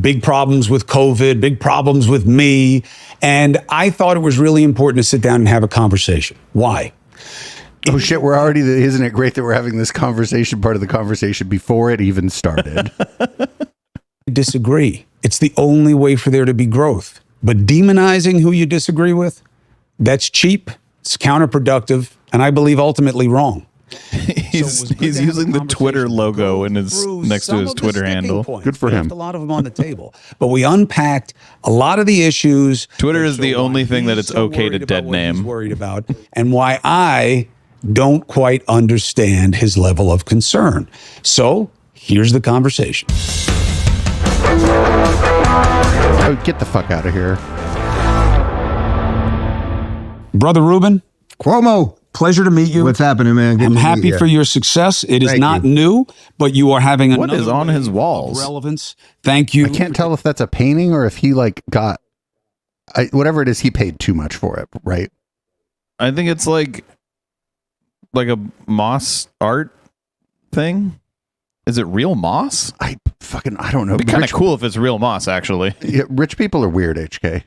big problems with COVID, big problems with me. And I thought it was really important to sit down and have a conversation. Why? Oh shit, we're already, isn't it great that we're having this conversation, part of the conversation before it even started? Disagree. It's the only way for there to be growth. But demonizing who you disagree with, that's cheap, it's counterproductive, and I believe ultimately wrong. He's using the Twitter logo in his next to his Twitter handle. Good for him. A lot of them on the table, but we unpacked a lot of the issues. Twitter is the only thing that it's okay to dead name. Worried about, and why I don't quite understand his level of concern. So here's the conversation. Oh, get the fuck out of here. Brother Ruben, Cuomo. pleasure to meet you. What's happening, man? Good I'm to happy meet you. for your success. It is Thank not you. new, but you are having What another is on his wave of walls? relevance. Thank you. I can't tell if that's a painting or if he like got, whatever it is, he paid too much for it, right? I think it's like a moss art thing. Is it real moss? I don't know. It'd be kind of cool if it's real moss, actually. Yeah, rich people are weird, HK.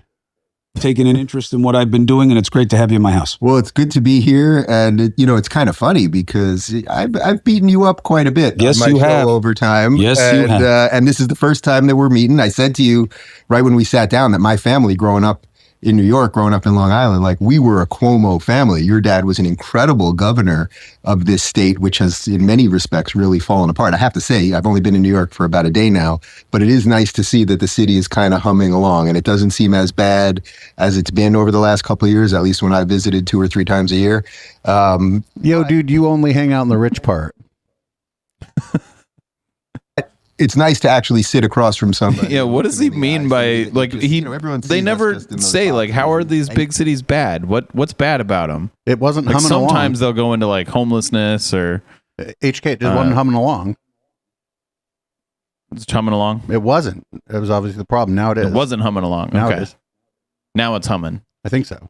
Taking an interest in what I've been doing, and it's great to have you in my house. Well, it's good to be here, and it's kind of funny because I've beaten you up quite a bit. Yes, on my you show have. over time. Yes, and, you have. And this is the first time that we're meeting. I said to you right when we sat down that my family, growing up in New York, growing up in Long Island, like we were a Cuomo family. Your dad was an incredible governor of this state, which has in many respects really fallen apart. I have to say, I've only been in New York for about a day now, but it is nice to see that the city is kind of humming along, and it doesn't seem as bad as it's been over the last couple of years, at least when I visited 2 or 3 times a year. Yo, dude, you only hang out in the rich part. It's nice to actually sit across from somebody. Yeah, what does he mean by like he? They never say like how are these big cities bad? What's bad about them? It wasn't Like humming sometimes they'll go into like homelessness or along. HK, it just wasn't humming along. it's humming along. It wasn't. It was obviously the problem. Now it is. It wasn't humming along. Now Okay, it is. now it's humming. I think so.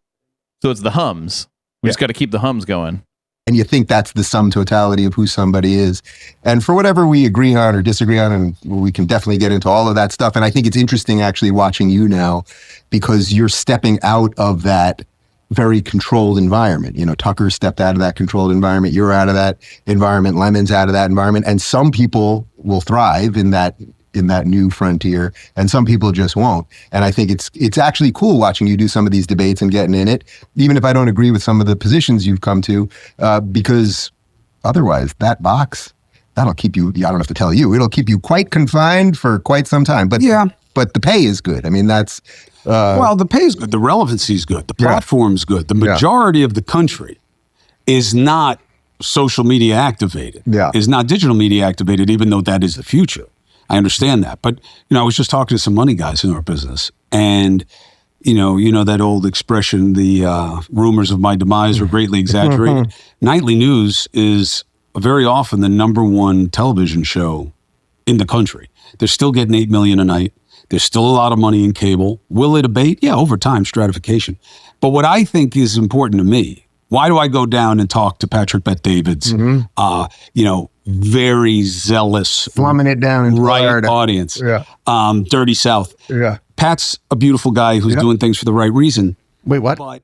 So it's the hums. We just got to keep the hums going. And you think that's the sum totality of who somebody is. And for whatever we agree on or disagree on, and we can definitely get into all of that stuff. And I think it's interesting actually watching you now because you're stepping out of that very controlled environment. Tucker stepped out of that controlled environment. You're out of that environment. Lemon's out of that environment. And some people will thrive in that new frontier, and some people just won't. And I think it's actually cool watching you do some of these debates and getting in it, even if I don't agree with some of the positions you've come to, because otherwise that box, that'll keep you, I don't have to tell you, it'll keep you quite confined for quite some time. But Yeah. But the pay is good. I mean, that's... Well, the pay is good. The relevancy is good. The platform's good. The majority of the country is not social media activated. Yeah. Is not digital media activated, even though that is the future. I understand that. But, I was just talking to some money guys in our business. And, you know that old expression, the rumors of my demise are greatly exaggerated. Nightly news is very often the number one television show in the country. They're still getting $8 million a night. There's still a lot of money in cable. Will it abate? Yeah, over time, stratification. But what I think is important to me, why do I go down and talk to Patrick Bet-David's, very zealous, slumming it down in right Florida. audience, Dirty South. Yeah. Pat's a beautiful guy who's doing things for the right reason. Wait, what? But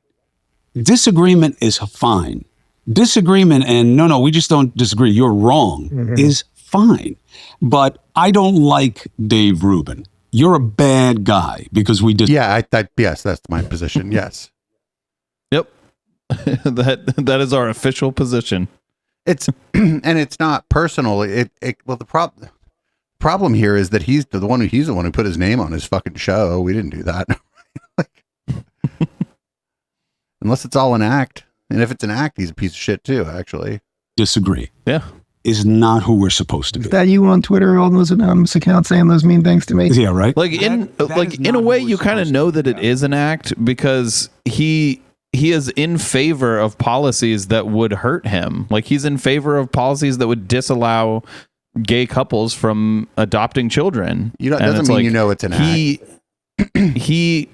disagreement is fine. Disagreement and no, we just don't disagree. You're wrong is fine. But I don't like Dave Rubin. You're a bad guy because we did. Yeah, yes, that's my position. Yes. Yep, that is our official position. It's and it's not personal. Well, the problem here is that he's the one who put his name on his fucking show. We didn't do that. Unless it's all an act. And if it's an act, he's a piece of shit too, actually. Disagree. Yeah. Is not who we're supposed to be. Is that you on Twitter, all those anonymous accounts saying those mean things to me? Yeah, right. Like in a way, you kind of know that it is an act because he is in favor of policies that would hurt him. Like he's in favor of policies that would disallow gay couples from adopting children. That doesn't mean it's an act. He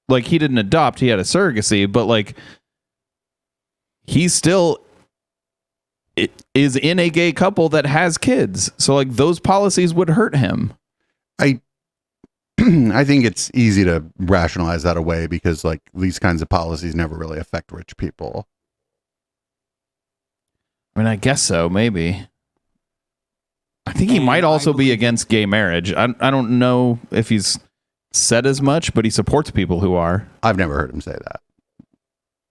didn't adopt. He had a surrogacy, but like he still is in a gay couple that has kids. So like those policies would hurt him. I think it's easy to rationalize that away because like these kinds of policies never really affect rich people. I mean, I guess so, maybe. I think he might also be against gay marriage. I don't know if he's said as much, but he supports people who are. I've never heard him say that.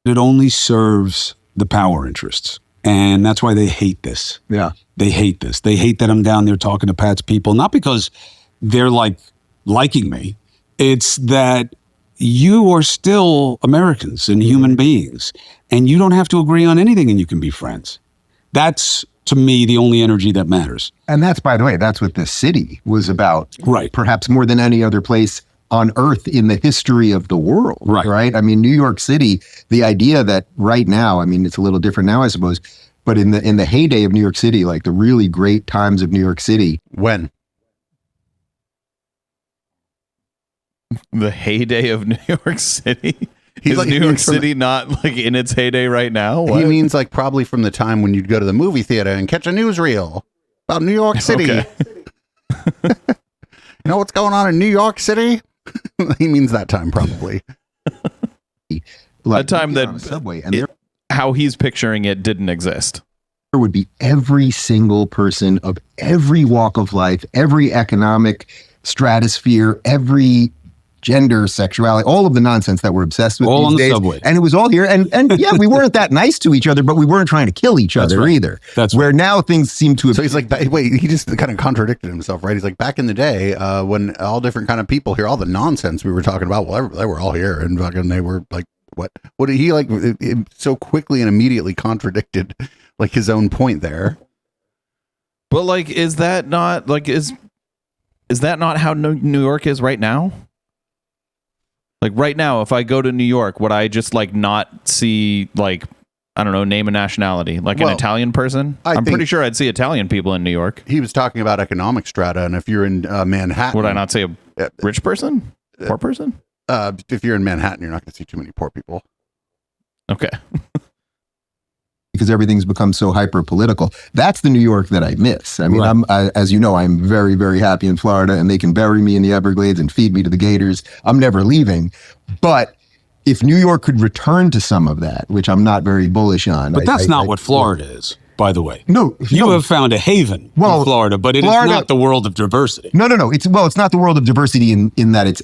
It only serves the power interests. And that's why they hate this. Yeah. They hate this. They hate that I'm down there talking to Pat's people, not because they're liking me. It's that you are still Americans and human beings, and you don't have to agree on anything and you can be friends. That's, to me, the only energy that matters. And that's, by the way, that's what this city was about. Right. Perhaps more than any other place on earth in the history of the world. Right. I mean, New York City, the idea that right now, I mean, it's a little different now, I suppose, but in the heyday of New York City, like the really great times of New York City. When? The heyday of New York City? He's Is like, New York City not like in its heyday right now? What? He means like probably from the time when you'd go to the movie theater and catch a newsreel about New York City. Okay. You know what's going on in New York City? He means that time probably. Like, a time that on a subway, and how he's picturing it didn't exist. there would be every single person of every walk of life, every economic stratosphere, every gender, sexuality, all of the nonsense that we're obsessed with All these on the days. subway. And it was all here. And yeah, we weren't that nice to each other, but we weren't trying to kill each That's other right. either. That's where now things seem to have. So he's like, wait, he just kind of contradicted himself, right? He's like, back in the day, when all different kind of people here, all the nonsense we were talking about, well, they were all here, and fucking they were like, what did he like? It so quickly and immediately contradicted like his own point there. But like, is that not like is that not how New York is right now? Like right now, if I go to New York, would I just like not see like, I don't know, name a nationality, like an Italian person? I'm pretty sure I'd see Italian people in New York. He was talking about economic strata, and if you're in Manhattan, Would I not see a rich person, poor person? If you're in Manhattan, you're not going to see too many poor people. Okay. Because everything's become so hyper political. That's the New York that I miss. I mean, Right. as you know, I'm very, very happy in Florida, and they can bury me in the Everglades and feed me to the gators. I'm never leaving. But if New York could return to some of that, which I'm not very bullish on. But that's not what Florida is, by the way. No. You have found a haven in Florida, but it is not the world of diversity. No. It's not the world of diversity in that it's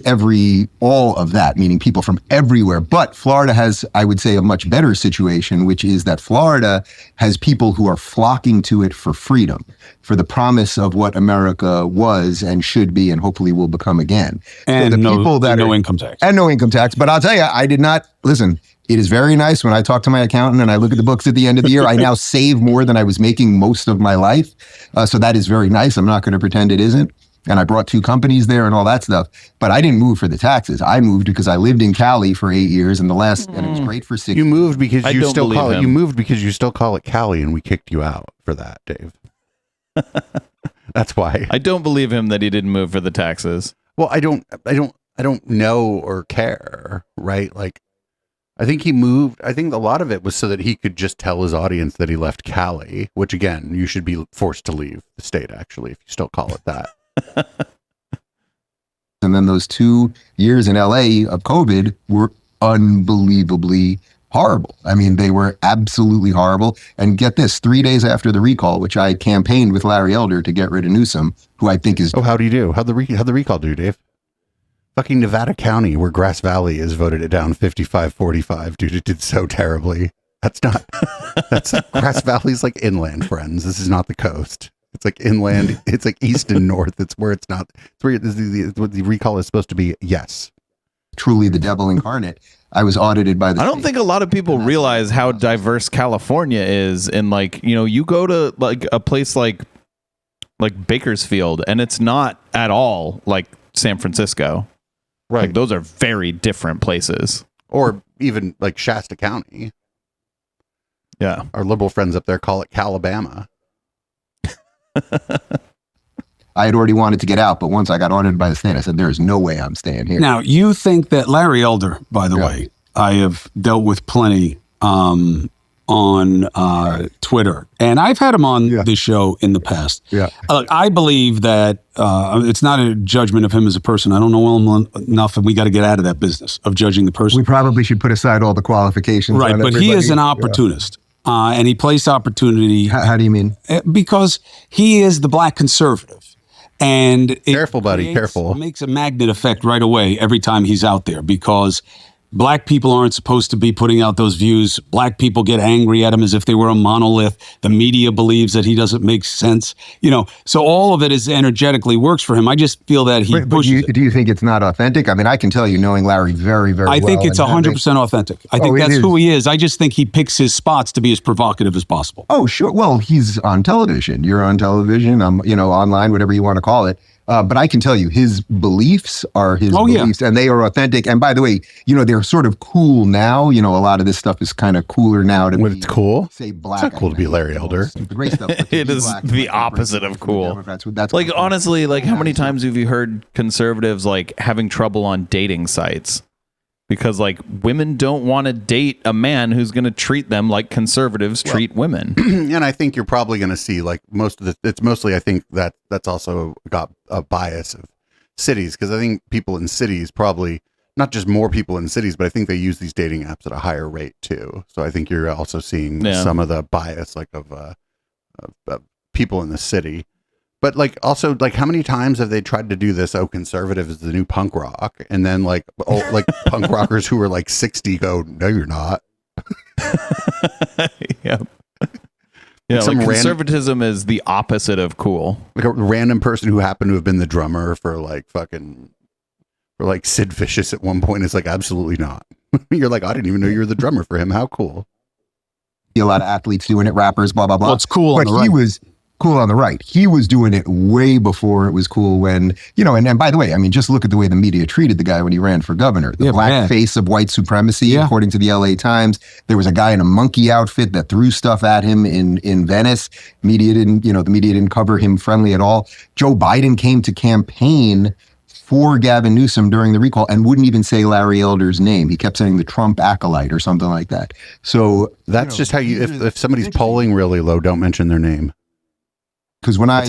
all of that, meaning people from everywhere. But Florida has, I would say, a much better situation, which is that Florida has people who are flocking to it for freedom, for the promise of what America was and should be and hopefully will become again. And so the people that no are, income tax. And no income tax. But I'll tell you, I did not, listen, it is very nice when I talk to my accountant and I look at the books at the end of the year. I now save more than I was making most of my life. So that is very nice. I'm not going to pretend it isn't. And I brought 2 companies there and all that stuff. But I didn't move for the taxes. I moved because I lived in Cali for 8 years and and it was great for 6 You moved because I you don't still believe call it. him. You moved because you still call it Cali, and we kicked you out for that, Dave. That's why. I don't believe him that he didn't move for the taxes. Well, I don't know or care, right? Like, I think he moved. I think a lot of it was so that he could just tell his audience that he left Cali, which again, you should be forced to leave the state, actually, if you still call it that. And then those 2 years in LA of COVID were unbelievably horrible. I mean, they were absolutely horrible. And get this, 3 days after the recall, which I campaigned with Larry Elder to get rid of Newsom, who I think is... Oh, how do you do? How'd the recall do, Dave? Fucking Nevada County, where Grass Valley has voted it down 55-45. Dude, it did so terribly. That's Grass Valley's like inland, friends. This is not the coast. It's like inland. It's like east and north. It's where it's not. It's where what the recall is supposed to be. Yes. truly the devil incarnate. I was audited by the I don't think a lot of people realize how diverse California is. And like, you know, you go to like a place like Bakersfield and it's not at all like San Francisco. Right. Like those are very different places. Or even like Shasta County. Yeah. Our liberal friends up there call it Calabama. I had already wanted to get out, but once I got audited by the state, I said, there is no way I'm staying here. Now, you think that Larry Elder, by the way, I have dealt with plenty, on Twitter, and I've had him on the show in the past. Yeah. I believe that it's not a judgment of him as a person. I don't know him enough, and we got to get out of that business of judging the person. We probably should put aside all the qualifications. Right, on but he is everybody. an opportunist, and he plays opportunity. How do you mean? Because he is the black conservative. And it Careful, buddy, careful. Makes a magnet effect right away every time he's out there, because black people aren't supposed to be putting out those views. Black people get angry at him as if they were a monolith. The media believes that he doesn't make sense. So all of it is energetically works for him. I just feel that he pushes it. Do you think it's not authentic? I mean, I can tell you, knowing Larry very, very well. I think it's 100% authentic. I think that's who he is. I just think he picks his spots to be as provocative as possible. Oh, sure. Well, he's on television. You're on television. I'm, online, whatever you want to call it. But I can tell you, his beliefs are his beliefs, and they are authentic. And by the way, they're sort of cool now. A lot of this stuff is kind of cooler now to It's cool. Say black. It's not cool to be Larry Elder. The great stuff. It is the opposite of cool. That's like, honestly, like, how many times have you heard conservatives like having trouble on dating sites? Because like women don't want to date a man who's going to treat them like conservatives treat women. And I think you're probably going to see like it's mostly, I think that's also got a bias of cities, because I think people in cities probably, not just more people in cities, but I think they use these dating apps at a higher rate too. So I think you're also seeing some of the bias like of people in the city. But like also like how many times have they tried to do this? Oh, conservative is the new punk rock, and then like punk rockers who are like 60 go, no, you're not. Yeah, like conservatism is the opposite of cool. Like a random person who happened to have been the drummer for Sid Vicious at one point is like, absolutely not. You're like, I didn't even know you were the drummer for him. How cool. A lot of athletes doing it, rappers, blah, blah, blah. Well, it's cool on but the right. He was cool on the right. He was doing it way before it was cool when, and by the way, I mean, just look at the way the media treated the guy when he ran for governor. The black face of white supremacy, according to the LA Times. There was a guy in a monkey outfit that threw stuff at him in Venice. The media didn't cover him friendly at all. Joe Biden came to campaign for Gavin Newsom during the recall and wouldn't even say Larry Elder's name. He kept saying the Trump acolyte or something like that. So that's just how you, if somebody's polling really low, don't mention their name. Because when I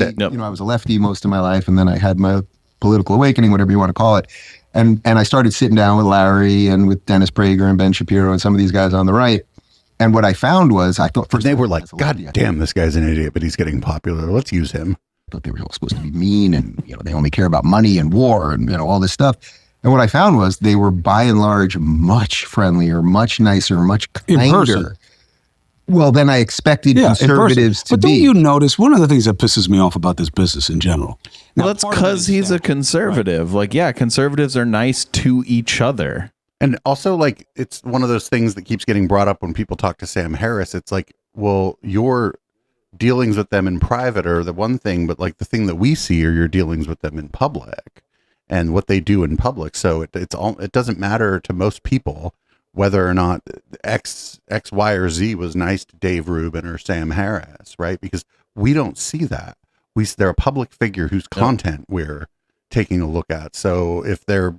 was a lefty most of my life, and then I had my political awakening, whatever you want to call it, and I started sitting down with Larry and with Dennis Prager and Ben Shapiro and some of these guys on the right. And what I found was, I thought first they were like, God damn, this guy's an idiot, but he's getting popular. Let's use him. I thought they were all supposed to be mean, and they only care about money and war and all this stuff. And what I found was they were by and large much friendlier, much nicer, much kinder. In person. Well, then I expected conservatives to be. But don't you notice, one of the things that pisses me off about this business in general? Well, that's because he's a conservative. Right. Like, conservatives are nice to each other. And also, like, it's one of those things that keeps getting brought up when people talk to Sam Harris. It's like, well, your dealings with them in private are the one thing, but like the thing that we see are your dealings with them in public and what they do in public. So it doesn't matter to most people whether or not X, Y, or Z was nice to Dave Rubin or Sam Harris, right? Because we don't see that. They're a public figure whose content we're taking a look at. So if they're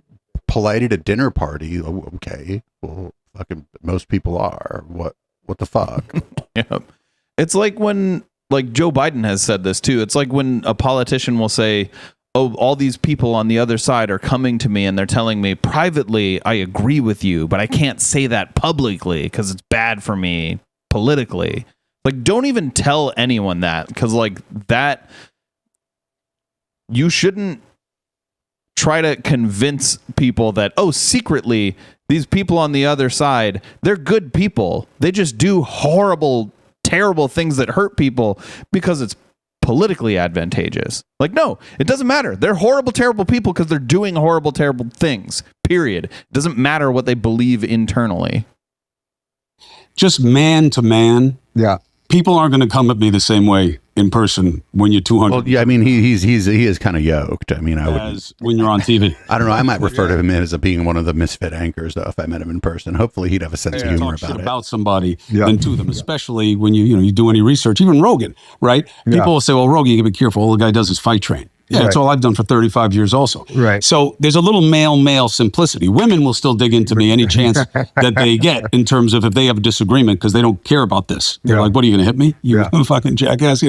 polite at a dinner party, okay, well, fucking most people are. What the fuck? It's like when, like Joe Biden has said this too. It's like when a politician will say, oh, all these people on the other side are coming to me and they're telling me privately, I agree with you, but I can't say that publicly because it's bad for me politically. Like, don't even tell anyone that, because like that, you shouldn't try to convince people that, oh, secretly, these people on the other side, they're good people. They just do horrible, terrible things that hurt people because it's politically advantageous. Like, no, it doesn't matter. They're horrible, terrible people because they're doing horrible, terrible things, period. It doesn't matter what they believe internally. Just man to man. Yeah. People aren't going to come at me the same way in person when you're 200. Well, yeah, I mean, he is kind of yoked. I mean, I would, when you're on TV. I don't know. I might refer to him as being one of the Misfit anchors, though, if I met him in person. Hopefully, he'd have a sense of humor talk about it. About somebody than to them, especially when you do any research. Even Rogan, right? People will say, "Well, Rogan, you got to be careful. All the guy does is fight train." Yeah, that's all I've done for 35 years also. Right. So there's a little male simplicity. Women will still dig into me any chance that they get in terms of if they have a disagreement because they don't care about this. They're like, what, are you going to hit me? You fucking jackass.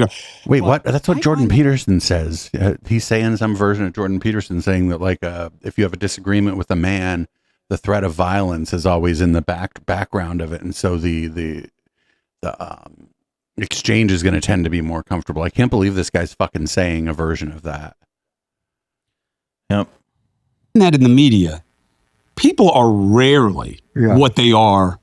Wait, what? That's what Jordan Peterson says. He's saying some version of Jordan Peterson saying that like if you have a disagreement with a man, the threat of violence is always in the background of it. And so the exchange is going to tend to be more comfortable. I can't believe this guy's fucking saying a version of that. Yep. That in the media, people are rarely what they are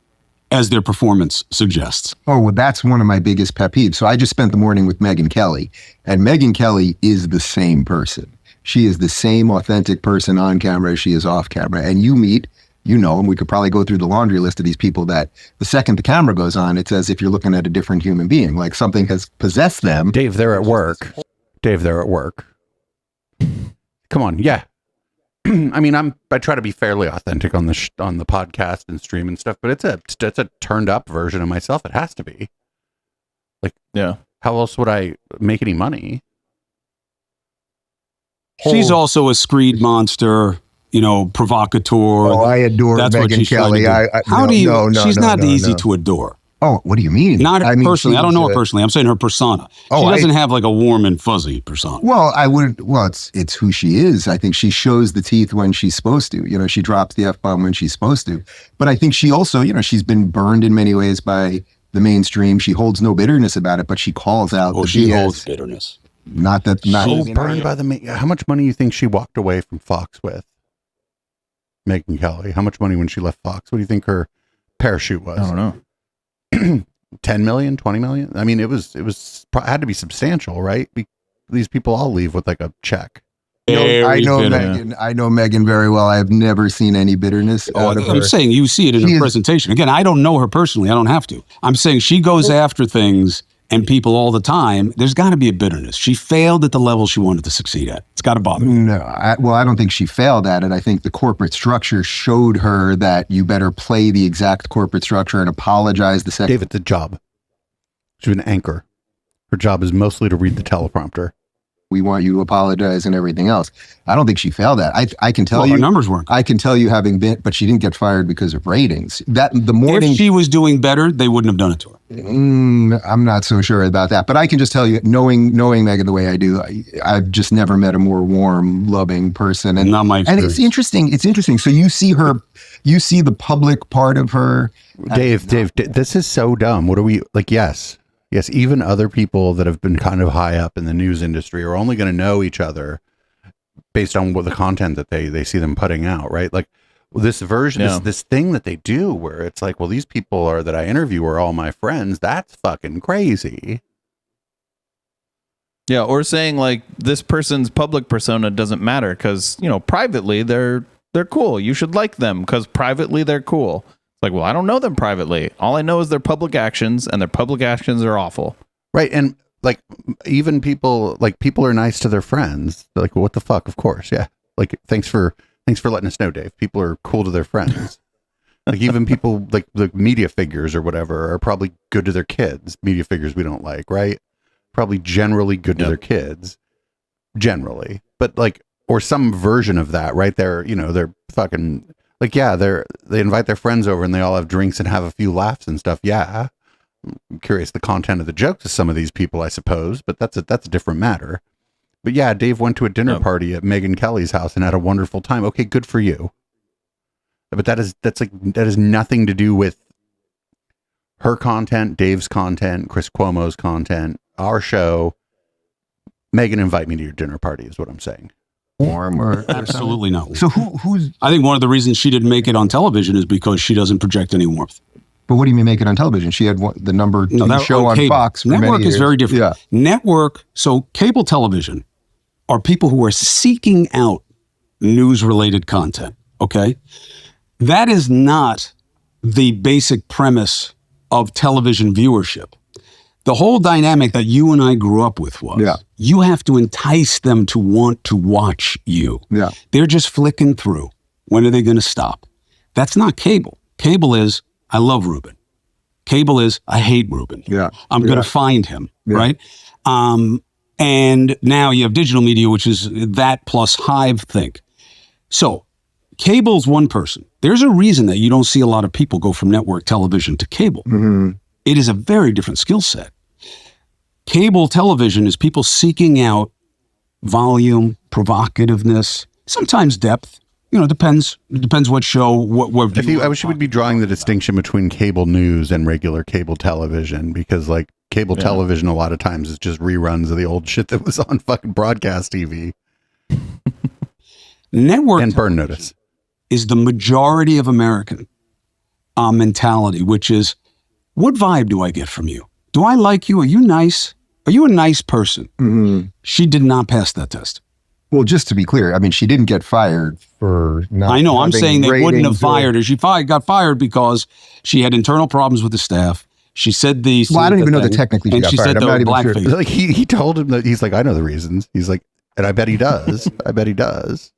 as their performance suggests. Oh, well, that's one of my biggest pet peeves. So I just spent the morning with Megyn Kelly, and Megyn Kelly is the same person. She is the same authentic person on camera as she is off camera. And you meet, and we could probably go through the laundry list of these people that the second the camera goes on, it's as if you're looking at a different human being, like something has possessed them. Dave, they're at work. Come on, yeah. I mean, I try to be fairly authentic on the on the podcast and stream and stuff, but it's a turned up version of myself. It has to be. Like, yeah. How else would I make any money? She's also a screed monster, provocateur. Oh, I adore Megyn Kelly. How do you? She's not easy to adore. Oh, what do you mean? Not personally. I don't know her personally. I'm saying her persona. She doesn't have like a warm and fuzzy persona. Well, it's who she is. I think she shows the teeth when she's supposed to. She drops the F-bomb when she's supposed to. But I think she also, she's been burned in many ways by the mainstream. She holds no bitterness about it, but she calls out the she BS. holds bitterness. Not burned by the. How much money do you think she walked away from Fox with? Megyn Kelly. How much money when she left Fox? What do you think her parachute was? I don't know. 10 million, 20 million. I mean, it had to be substantial, right? These people all leave with like a check. I know Megyn very well. I have never seen any bitterness out of her. I'm saying you see it in her presentation. Again, I don't know her personally. I don't have to. I'm saying she goes after things and people all the time. There's got to be a bitterness. She failed at the level she wanted to succeed at. It's got to bother me. No, I don't think she failed at it. I think the corporate structure showed her that you better play the exact corporate structure and apologize the second. David, the job. She's an anchor. Her job is mostly to read the teleprompter. We want you to apologize and everything else. I don't think she failed at. I can tell you her numbers weren't. I can tell you having been, but she didn't get fired because of ratings. If she was doing better, they wouldn't have done it to her. I'm not so sure about that, but I can just tell you, knowing Megyn the way I do, I've just never met a more warm, loving person. And not my experience. And it's interesting. So you see the public part of her. Dave, this is so dumb. What are we like? Yes, even other people that have been kind of high up in the news industry are only going to know each other based on what the content that they see them putting out, right? Like this version, this thing that they do where it's like, well, these people that I interview are all my friends. That's fucking crazy. Yeah, or saying like this person's public persona doesn't matter because, privately they're cool. You should like them because privately they're cool. Like, well, I don't know them privately. All I know is their public actions, and their public actions are awful. Right. And like, even people are nice to their friends. They're like, well, what the fuck? Of course. Yeah. Like, thanks for letting us know, Dave. People are cool to their friends. Like, even people like the media figures or whatever are probably good to their kids. Media figures we don't like, right? Probably generally good to their kids. Generally. But like, or some version of that, right? They're fucking... Like, yeah, they invite their friends over and they all have drinks and have a few laughs and stuff. Yeah. I'm curious the content of the jokes of some of these people, I suppose, but that's a different matter. But yeah, Dave went to a dinner party at Megyn Kelly's house and had a wonderful time. Okay, good for you. But that has nothing to do with her content, Dave's content, Chris Cuomo's content, our show. Megyn, invite me to your dinner party is what I'm saying. Warm or absolutely not. So who's? I think one of the reasons she didn't make it on television is because she doesn't project any warmth. But what do you mean make it on television? She had the number two show on cable. Fox. For Network many is years. very different. Yeah. Network. So cable television are people who are seeking out news-related content. Okay, that is not the basic premise of television viewership. The whole dynamic that you and I grew up with was you have to entice them to want to watch you. Yeah. They're just flicking through. When are they going to stop? That's not cable. Cable is, I love Ruben. Cable is, I hate Ruben. Yeah. I'm going to find him, right? And now you have digital media, which is that plus Hive think. So cable's one person. There's a reason that you don't see a lot of people go from network television to cable. It is a very different skill set. Cable television is people seeking out volume, provocativeness, sometimes depth. You know, it depends what show, what I wish you would be drawing the distinction between cable news and regular cable television, because like cable television a lot of times is just reruns of the old shit that was on fucking broadcast TV. Network and burn notice is the majority of American mentality, which is, what vibe do I get from you? Do I like you? Are you nice? Are you a nice person? She did not pass that test. Well, just to be clear, I mean, she didn't get fired for not. I know. I'm having saying they wouldn't have ratings or- fired her. She got fired because she had internal problems with the staff. She said these. Well, I don't even know thing, that technically she and got she fired. said I'm they were not even sure. blackface. like he told him that he's like, I know the reasons. He's like, and I bet he does. I bet he does.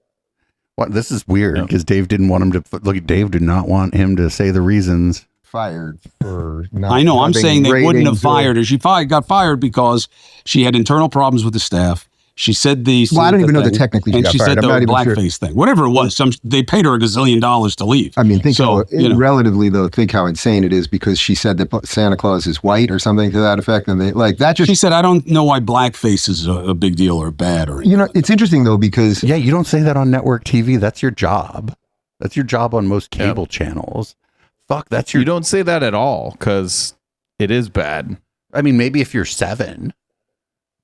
What, this is weird because Dave didn't want him to look. Dave did not want him to say the reasons. Fired for not. I know. I'm having saying they wouldn't have ratings or- fired her. She got fired because she had internal problems with the staff. She said these. Well, I don't even know that thing, technically she and got she fired. said I'm the not even sure. blackface thing. Whatever it was, they paid her $1 gazillion to leave. I mean, think so, how relatively though. Think how insane it is because she said that Santa Claus is white or something to that effect, and they like that. Just She said, "I don't know why blackface is a big deal or bad or." you know, it's interesting though because Yeah, you don't say that on network TV. That's your job. That's your job on most cable channels. Fuck, that's your. You don't say that at all because it is bad. I mean, maybe if you're 7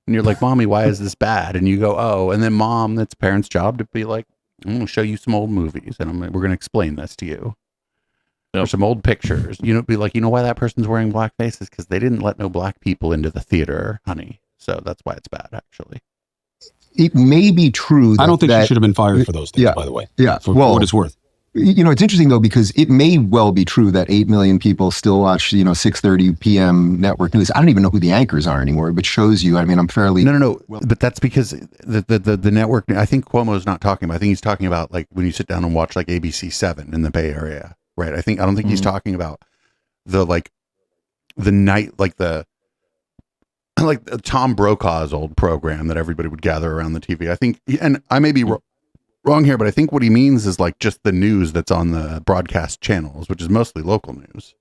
and you're like, Mommy, why is this bad? And you go, oh, and then Mom, that's parents' job to be like, I'm going to show you some old movies and we're going to explain this to you. Or some old pictures. You know, be like, you know why that person's wearing blackface? Is because they didn't let no black people into the theater, honey. So that's why it's bad, actually. it may be true. I don't think that, she should have been fired for those things. Yeah. By the way, Yeah, for well, what it's worth. You know, it's interesting though because it may well be true that 8 million people still watch 6:30 p.m. network news. I don't even know who the anchors are anymore, but shows you. I mean, I'm fairly No. But that's because the network. I think Cuomo's not talking about. I think he's talking about like when you sit down and watch like ABC 7 in the Bay Area, right? I don't think he's talking about the night like Tom Brokaw's old program that everybody would gather around the TV. I think, and I may be wrong here, but I think what he means is like just the news that's on the broadcast channels, which is mostly local news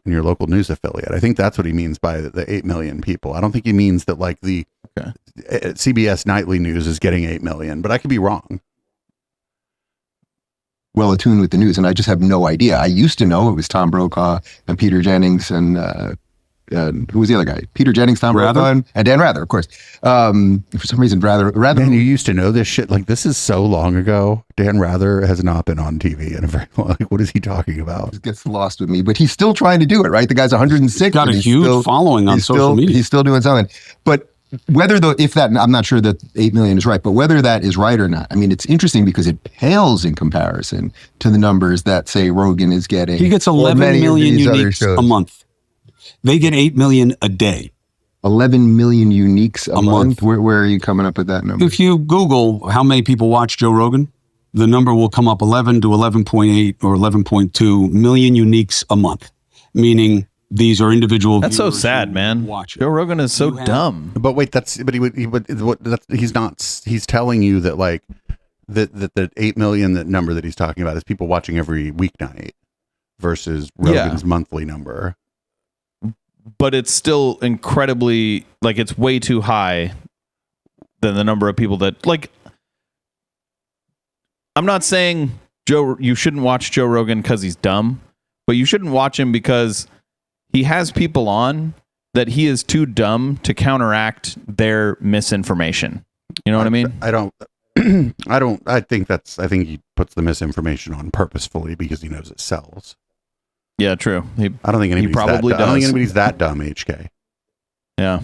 in your local news affiliate. I think that's what he means by the 8 million people. I don't think he means that like the CBS nightly news is getting 8 million, but I could be wrong. well attuned with the news, and I just have no idea. I used to know it was Tom Brokaw and Peter Jennings and who was the other guy? Peter Jennings, Tom Rather? Brokaw, and Dan Rather, of course. For some reason, Rather. Man, you used to know this shit. Like this is so long ago. Dan Rather has not been on TV in a very long. Like, what is he talking about? Gets lost with me, but he's still trying to do it, right? The guy's 106. Got a and he's huge still- following on he's social still, media. He's still doing something. But whether I'm not sure that 8 million is right, but whether that is right or not, I mean, it's interesting because it pales in comparison to the numbers that say Rogan is getting. He gets or 11 many of million these other uniques shows. a month. They get 8 million a day. 11 million uniques a month. month. Where are you coming up with that number? If you Google how many people watch Joe Rogan, the number will come up 11 to 11.8 or 11.2 million uniques a month, meaning these are individual. That's so viewers sad, who man. Watch it. Joe Rogan is so You have- dumb. But wait, he's not. He's telling you that like that the 8 million that number that he's talking about is people watching every weeknight versus Rogan's monthly number. But it's still incredibly it's way too high than the number of people that I'm not saying you shouldn't watch Joe Rogan because he's dumb, but you shouldn't watch him because he has people on that he is too dumb to counteract their misinformation. You know what I mean? I don't. I think he puts the misinformation on purposefully because he knows it sells. Yeah, true. I don't think anybody's probably that dumb. I don't think does. anybody's that dumb, HK. Yeah.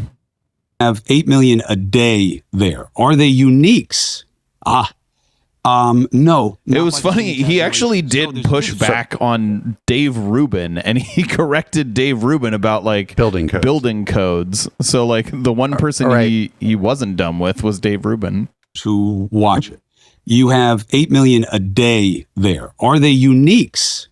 Have 8 million a day there. Are they uniques? No. It Not was by the funny. same He actually tabulation. did So push there's- back on Dave Rubin, and he corrected Dave Rubin about Building codes. So the one person all right. he wasn't dumb with was Dave Rubin. to watch it. You have 8 million a day there. Are they uniques?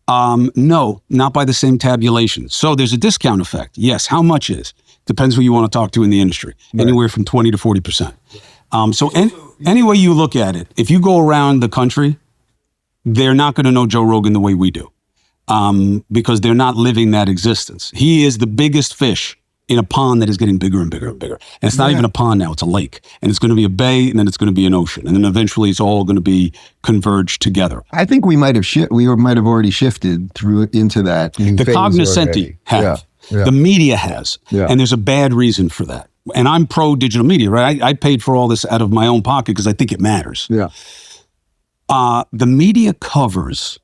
No, not by the same tabulation. So there's a discount effect. Yes. How much is? Depends who you want to talk to in the industry. Anywhere from 20 to 40%. So any way you look at it, if you go around the country, they're not going to know Joe Rogan the way we do, because they're not living that existence. He is the biggest fish in a pond that is getting bigger and bigger and bigger. And it's not even a pond now, it's a lake. And it's going to be a bay, and then it's going to be an ocean. And then eventually it's all going to be converged together. I think we might have already shifted through into that. The cognoscenti have. Yeah. The media has. Yeah. And there's a bad reason for that. And I'm pro digital media, right? I paid for all this out of my own pocket because I think it matters. Yeah. The media covers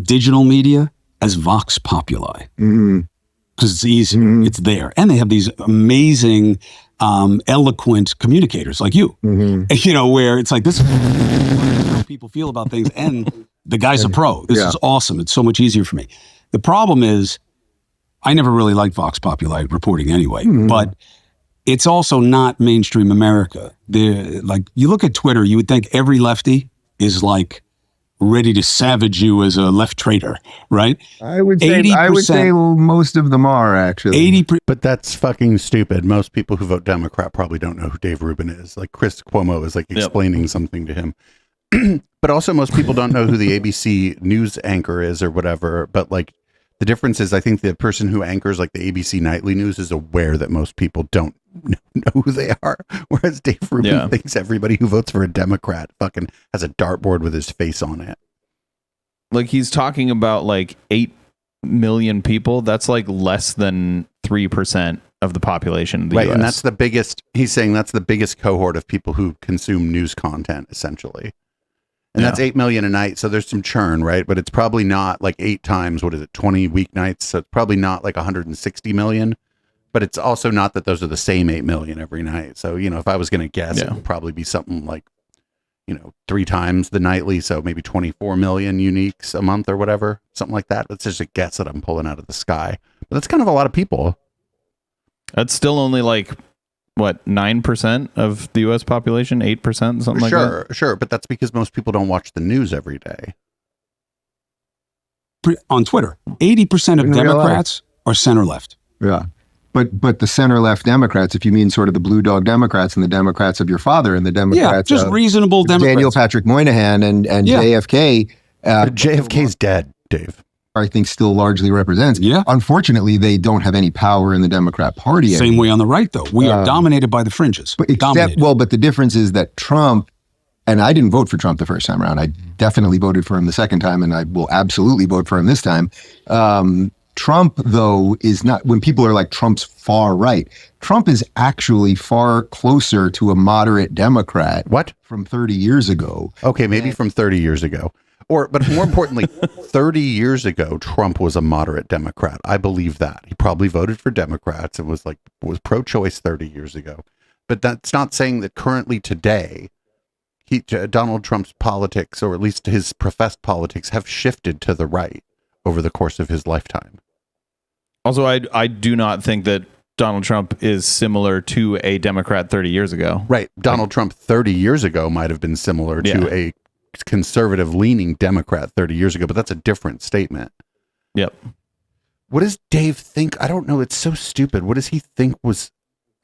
digital media as vox populi. Because it's easy, it's there. And they have these amazing, eloquent communicators like you, you know, where it's like, this is how people feel about things. And the guy's a pro. This is awesome. It's so much easier for me. The problem is, I never really liked vox populi reporting anyway, but it's also not mainstream America. Like, you look at Twitter, you would think every lefty is like ready to savage you as a left traitor, right? I would say most of them are actually. 80%. But that's fucking stupid. Most people who vote Democrat probably don't know who Dave Rubin is. Like, Chris Cuomo is like explaining something to him. But also most people don't know who the ABC news anchor is or whatever. But like, the difference is, I think the person who anchors like the ABC nightly news is aware that most people don't know who they are. Whereas Dave Rubin thinks everybody who votes for a Democrat fucking has a dartboard with his face on it. Like, he's talking about like 8 million people. That's like less than 3% of the population of the US. And that's the biggest, he's saying that's the biggest cohort of people who consume news content, essentially. And that's 8 million a night. So there's some churn, right? But it's probably not like 8 times, 20 weeknights. So it's probably not like 160 million. But it's also not that those are the same 8 million every night. So, you know, if I was going to guess, it would probably be something like, 3 times the nightly. So maybe 24 million uniques a month or whatever, something like that. That's just a guess that I'm pulling out of the sky. But that's kind of a lot of people. That's still only like, what, 9% of the U.S. population? 8%? Something like that? Sure. But that's because most people don't watch the news every day. On Twitter, 80% of Democrats are center left. Yeah. But the center left Democrats, if you mean sort of the blue dog Democrats and the Democrats of your father and the Democrats just reasonable Democrats. Daniel Patrick Moynihan and JFK. JFK's dead, Dave. I think still largely represents. Yeah. Unfortunately, they don't have any power in the Democrat Party. Same way on the right, though. We are dominated by the fringes. But the difference is that Trump, and I didn't vote for Trump the first time around. I definitely voted for him the second time, and I will absolutely vote for him this time. Trump, though, is not, when people are like Trump's far right, Trump is actually far closer to a moderate Democrat. What? From 30 years ago. Okay, maybe from 30 years ago. But more importantly, 30 years ago, Trump was a moderate Democrat. I believe that. He probably voted for Democrats and was pro-choice 30 years ago. But that's not saying that currently today, Donald Trump's politics, or at least his professed politics, have shifted to the right over the course of his lifetime. Also, I do not think that Donald Trump is similar to a Democrat 30 years ago. Right. Donald Trump 30 years ago might have been similar to a conservative-leaning Democrat 30 years ago, but that's a different statement. Yep. What does Dave think? I don't know. It's so stupid. What does he think was...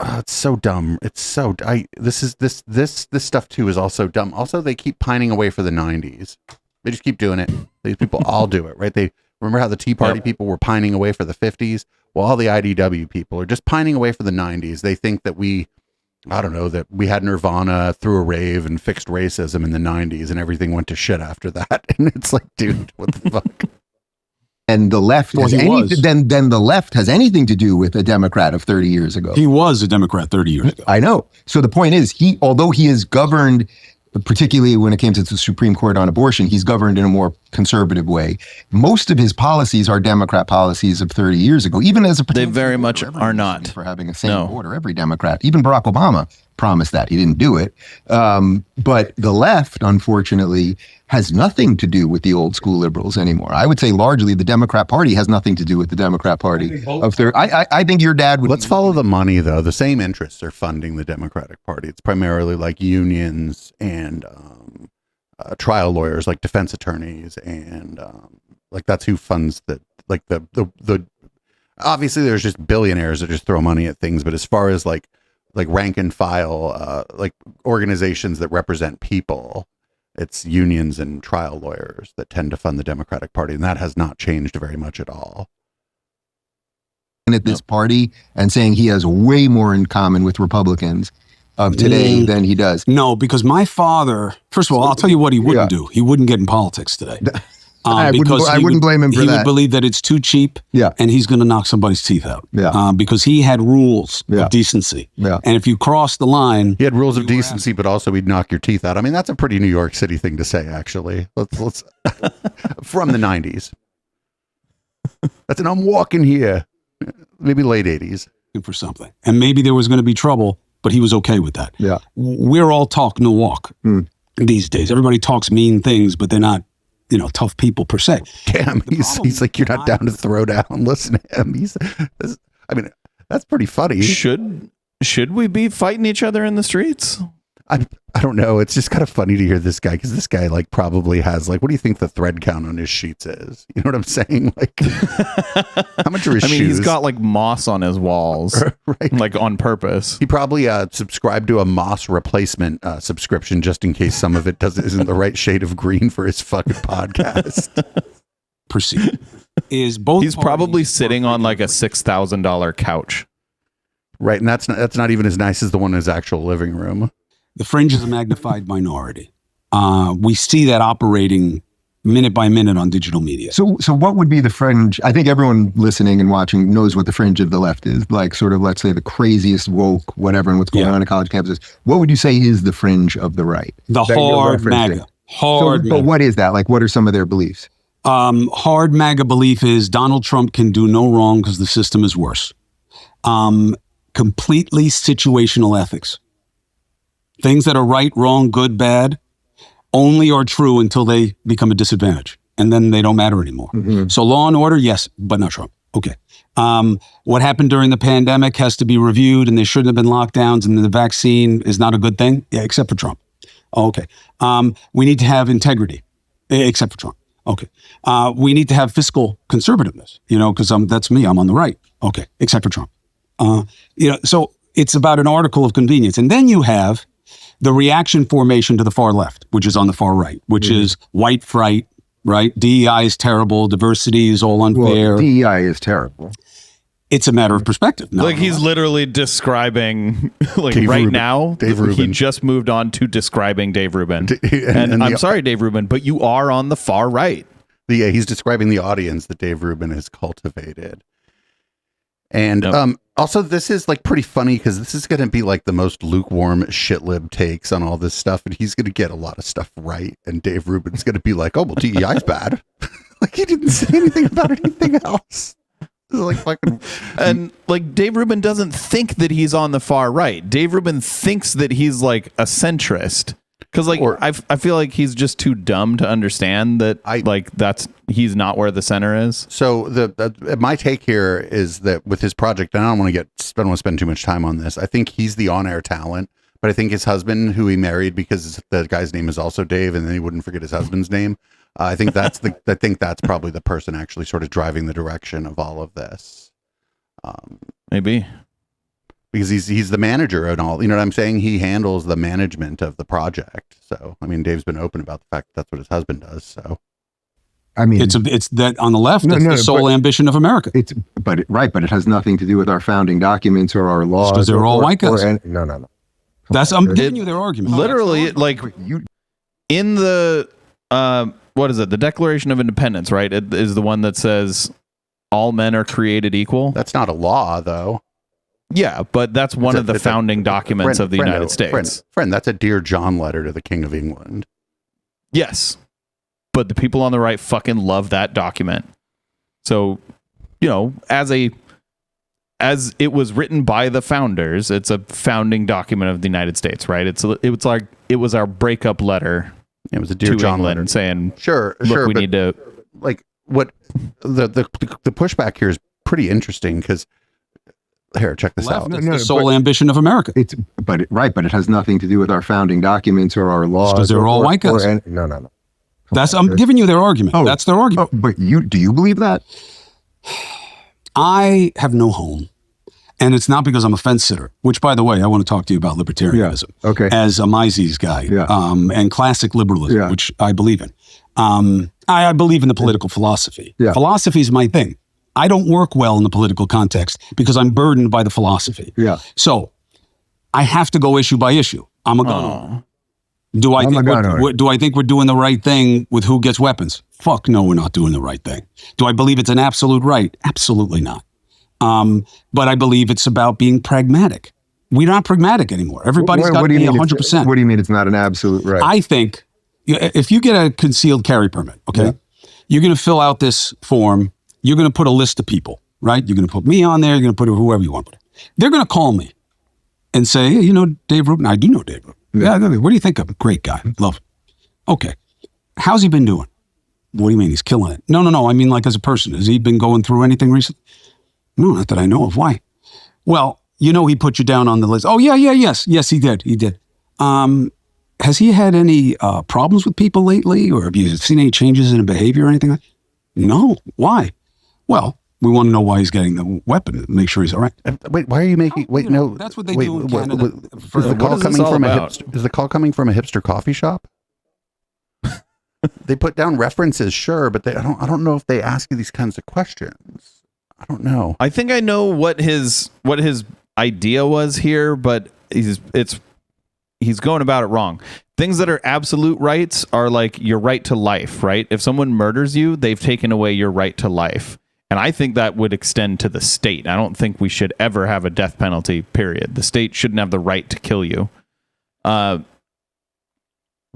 it's so dumb. It's so... This stuff, too, is also dumb. Also, they keep pining away for the 90s. They just keep doing it. These people all do it, right? They remember how the Tea Party people were pining away for the 50s? Well, all the IDW people are just pining away for the 90s. They think that that we had Nirvana through a rave and fixed racism in the 90s and everything went to shit after that. And it's like, dude, what the fuck? And the left then the left has anything to do with a Democrat of 30 years ago. He was a Democrat 30 years ago. I know. So the point is, although he is governed, particularly when it came to the Supreme Court on abortion, he's governed in a more conservative way. Most of his policies are Democrat policies of 30 years ago, even as a they very much are not for having a sane border. Every Democrat, even Barack Obama, promised that. He didn't do it. But the left, unfortunately, has nothing to do with the old school liberals anymore. I would say largely the Democrat Party has nothing to do with the Democrat Party. I think your dad would... Let's follow the money, though. The same interests are funding the Democratic Party. It's primarily like unions and trial lawyers, like defense attorneys, and like that's who funds the Obviously, there's just billionaires that just throw money at things, but as far as like rank and file, like organizations that represent people, it's unions and trial lawyers that tend to fund the Democratic Party, and that has not changed very much at all. At this party and saying he has way more in common with Republicans of today than he does. No, because my father, first of all, I'll tell you what he wouldn't do. He wouldn't get in politics today. I wouldn't blame him for he that. He would believe that it's too cheap, and he's going to knock somebody's teeth out. Because he had rules of decency. And if you cross the line, he had rules of decency, but also he'd knock your teeth out. I mean, that's a pretty New York City thing to say, actually. Let's from the 90s. That's an I'm walking here. Maybe late 80s. For something. And maybe there was going to be trouble, but he was okay with that. We're all talk, no walk these days. Everybody talks mean things, but they're not, tough people per se. Damn, he's like, you're not down to throw down. Listen to him. That's pretty funny. Should we be fighting each other in the streets? I don't know. It's just kind of funny to hear this guy, because this guy like probably has like, what do you think the thread count on his sheets is? You know what I'm saying? Like, how much are his shoes? He's got like moss on his walls, right? Like on purpose. He probably subscribed to a moss replacement subscription just in case some of it isn't the right shade of green for his fucking podcast. Proceed. He's probably sitting on like a $6,000 couch. Right, and that's not even as nice as the one in his actual living room. The fringe is a magnified minority. We see that operating minute by minute on digital media. So what would be the fringe? I think everyone listening and watching knows what the fringe of the left is, like sort of, let's say, the craziest woke, whatever, and what's going on college campuses. What would you say is the fringe of the right? The hard MAGA. But what is that? Like, what are some of their beliefs? Hard MAGA belief is Donald Trump can do no wrong because the system is worse. Completely situational ethics. Things that are right, wrong, good, bad, only are true until they become a disadvantage. And then they don't matter anymore. So law and order, yes, but not Trump. Okay. What happened during the pandemic has to be reviewed, and there shouldn't have been lockdowns, and the vaccine is not a good thing, except for Trump. Okay. We need to have integrity, except for Trump. Okay. We need to have fiscal conservativeness, because that's me. I'm on the right. Okay. Except for Trump. So it's about an article of convenience. And then you have the reaction formation to the far left, which is on the far right, which is white fright, right? DEI is terrible. Diversity is all unfair. Well, DEI is terrible. It's a matter of perspective. He's literally describing, like Dave right Rubin. now, Dave Rubin. he just moved on to describing Dave Rubin. And I'm sorry, Dave Rubin, but you are on the far right. He's describing the audience that Dave Rubin has cultivated. And also, this is like pretty funny because this is going to be like the most lukewarm shitlib takes on all this stuff, and he's going to get a lot of stuff right. And Dave Rubin's going to be like, "Oh well, DEI is bad." Like he didn't say anything about anything else. Like fucking, and like Dave Rubin doesn't think that he's on the far right. Dave Rubin thinks that he's like a centrist. Because I feel like he's just too dumb to understand that he's not where the center is. So my take here is that with his project, and I don't want to spend too much time on this. I think he's the on-air talent, but I think his husband, who he married because the guy's name is also Dave, and then he wouldn't forget his husband's name. I think that's probably the person actually sort of driving the direction of all of this. Maybe. Because he's the manager and all, you know what I'm saying? He handles the management of the project. So, I mean, Dave's been open about the fact that that's what his husband does. So, I mean, it's that on the left. It's the sole ambition of America. But it has nothing to do with our founding documents or our laws. Because they're all white guys. No. I'm giving you their argument. Literally, in the what is it? The Declaration of Independence, right? It is the one that says all men are created equal. That's not a law, though. Yeah, but that's one of the founding documents of the United States. Friend, that's a Dear John letter to the King of England. Yes, but the people on the right fucking love that document. So, as it was written by the founders, it's a founding document of the United States, right? It was our breakup letter. It was a Dear John letter saying, sure, we need to like what the pushback here is pretty interesting because. Here, check this out. It's the sole ambition of America. But it has nothing to do with our founding documents or our laws. Because they're all white guys. No. I'm giving you their argument. That's their argument. But do you believe that? I have no home. And it's not because I'm a fence sitter, which, by the way, I want to talk to you about libertarianism. Yeah. Okay. As a Mises guy, and classic liberalism, which I believe in. I believe in the political philosophy. Yeah. Philosophy is my thing. I don't work well in the political context because I'm burdened by the philosophy. Yeah. So I have to go issue by issue. I'm a gun owner. Do I think we're doing the right thing with who gets weapons? Fuck no, we're not doing the right thing. Do I believe it's an absolute right? Absolutely not. But I believe it's about being pragmatic. We're not pragmatic anymore. Everybody's got to be 100%. What do you mean it's not an absolute right? I think if you get a concealed carry permit, okay, you're going to fill out this form. You're going to put a list of people, right? You're going to put me on there. You're going to put whoever you want. They're going to call me and say, hey, you know Dave Rubin? I do know Dave Rubin. Yeah. What do you think of him? Great guy. Love him. Okay. How's he been doing? What do you mean? He's killing it. No. I mean, like as a person, has he been going through anything recently? No, not that I know of. Why? Well, you know, he put you down on the list. Oh, yes. Yes, he did. He did. Has he had any problems with people lately? Or have you seen any changes in behavior or anything like that? No. Why? Well, we want to know why he's getting the weapon. Make sure he's all right. Wait, why are you making? Wait, no. That's what they do in Canada. Is the call coming from a hipster? Is the call coming from a hipster coffee shop? They put down references, sure, but I don't know if they ask you these kinds of questions. I don't know. I think I know what his idea was here, but he's going about it wrong. Things that are absolute rights are like your right to life, right? If someone murders you, they've taken away your right to life. And I think that would extend to the state. I don't think we should ever have a death penalty, period. The state shouldn't have the right to kill you.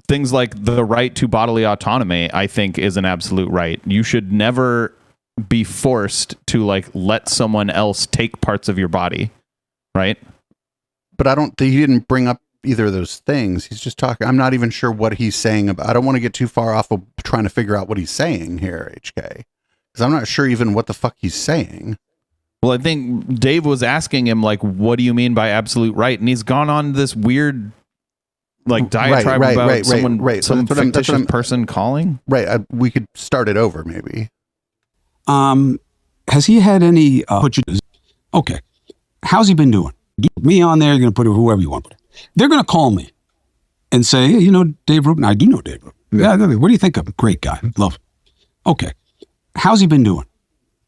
Things like the right to bodily autonomy, I think, is an absolute right. You should never be forced to like let someone else take parts of your body, right? But he didn't bring up either of those things. He's just talking. I'm not even sure what he's saying about. I don't want to get too far off of trying to figure out what he's saying here, HK, because I'm not sure even what the fuck he's saying. Well, I think Dave was asking him like, what do you mean by absolute right? And he's gone on this weird like diatribe about some fictitious person calling. Right. We could start it over maybe. Has he had any okay. How's he been doing? Me on there, you're going to put whoever you want. They're going to call me and say, hey, you know Dave Rubin? I do know Dave Rubin. Yeah. What do you think of him? Great guy. Love him. Okay. How's he been doing?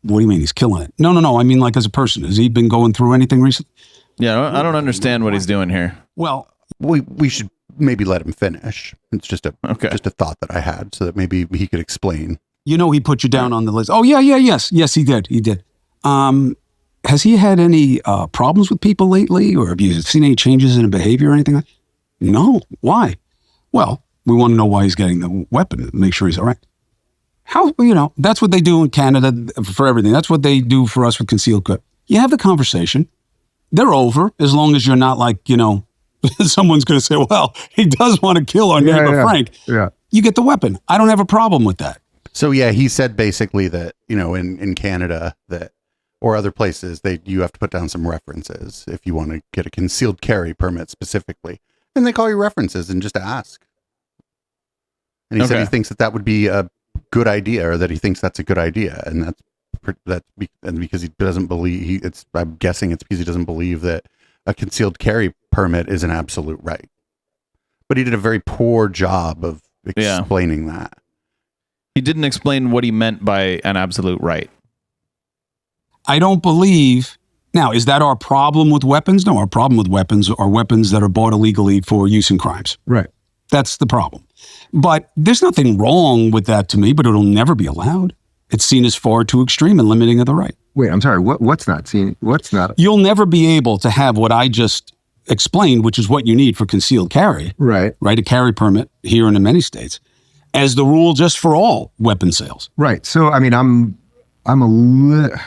What do you mean? He's killing it. No. I mean, like as a person, has he been going through anything recently? Yeah, I don't understand what he's doing here. Well, we should maybe let him finish. It's just a thought that I had so that maybe he could explain. You know, he put you down on the list. Oh, yes, he did. He did. Has he had any problems with people lately? Or have you seen any changes in behavior or anything like that? No. Why? Well, we want to know why he's getting the weapon. Make sure he's all right. How, that's what they do in Canada for everything. That's what they do for us with concealed carry. You have the conversation. They're over as long as you're not like, someone's going to say, well, he does want to kill our neighbor Frank. Yeah. You get the weapon. I don't have a problem with that. So, yeah, he said basically that, in Canada that or other places, you have to put down some references if you want to get a concealed carry permit specifically. And they call you references and just ask. And he said he thinks that would be a good idea, or that he thinks that's a good idea. And because he doesn't believe, I'm guessing it's because he doesn't believe that a concealed carry permit is an absolute right. But he did a very poor job of explaining that. He didn't explain what he meant by an absolute right. I don't believe. Now, is that our problem with weapons? No, our problem with weapons are weapons that are bought illegally for use in crimes. Right. That's the problem. But there's nothing wrong with that to me, but it'll never be allowed. It's seen as far too extreme and limiting of the right. Wait, I'm sorry. What's not seen? What's not? You'll never be able to have what I just explained, which is what you need for concealed carry. Right. Right. A carry permit here and in many states as the rule just for all weapon sales. Right. So, I mean,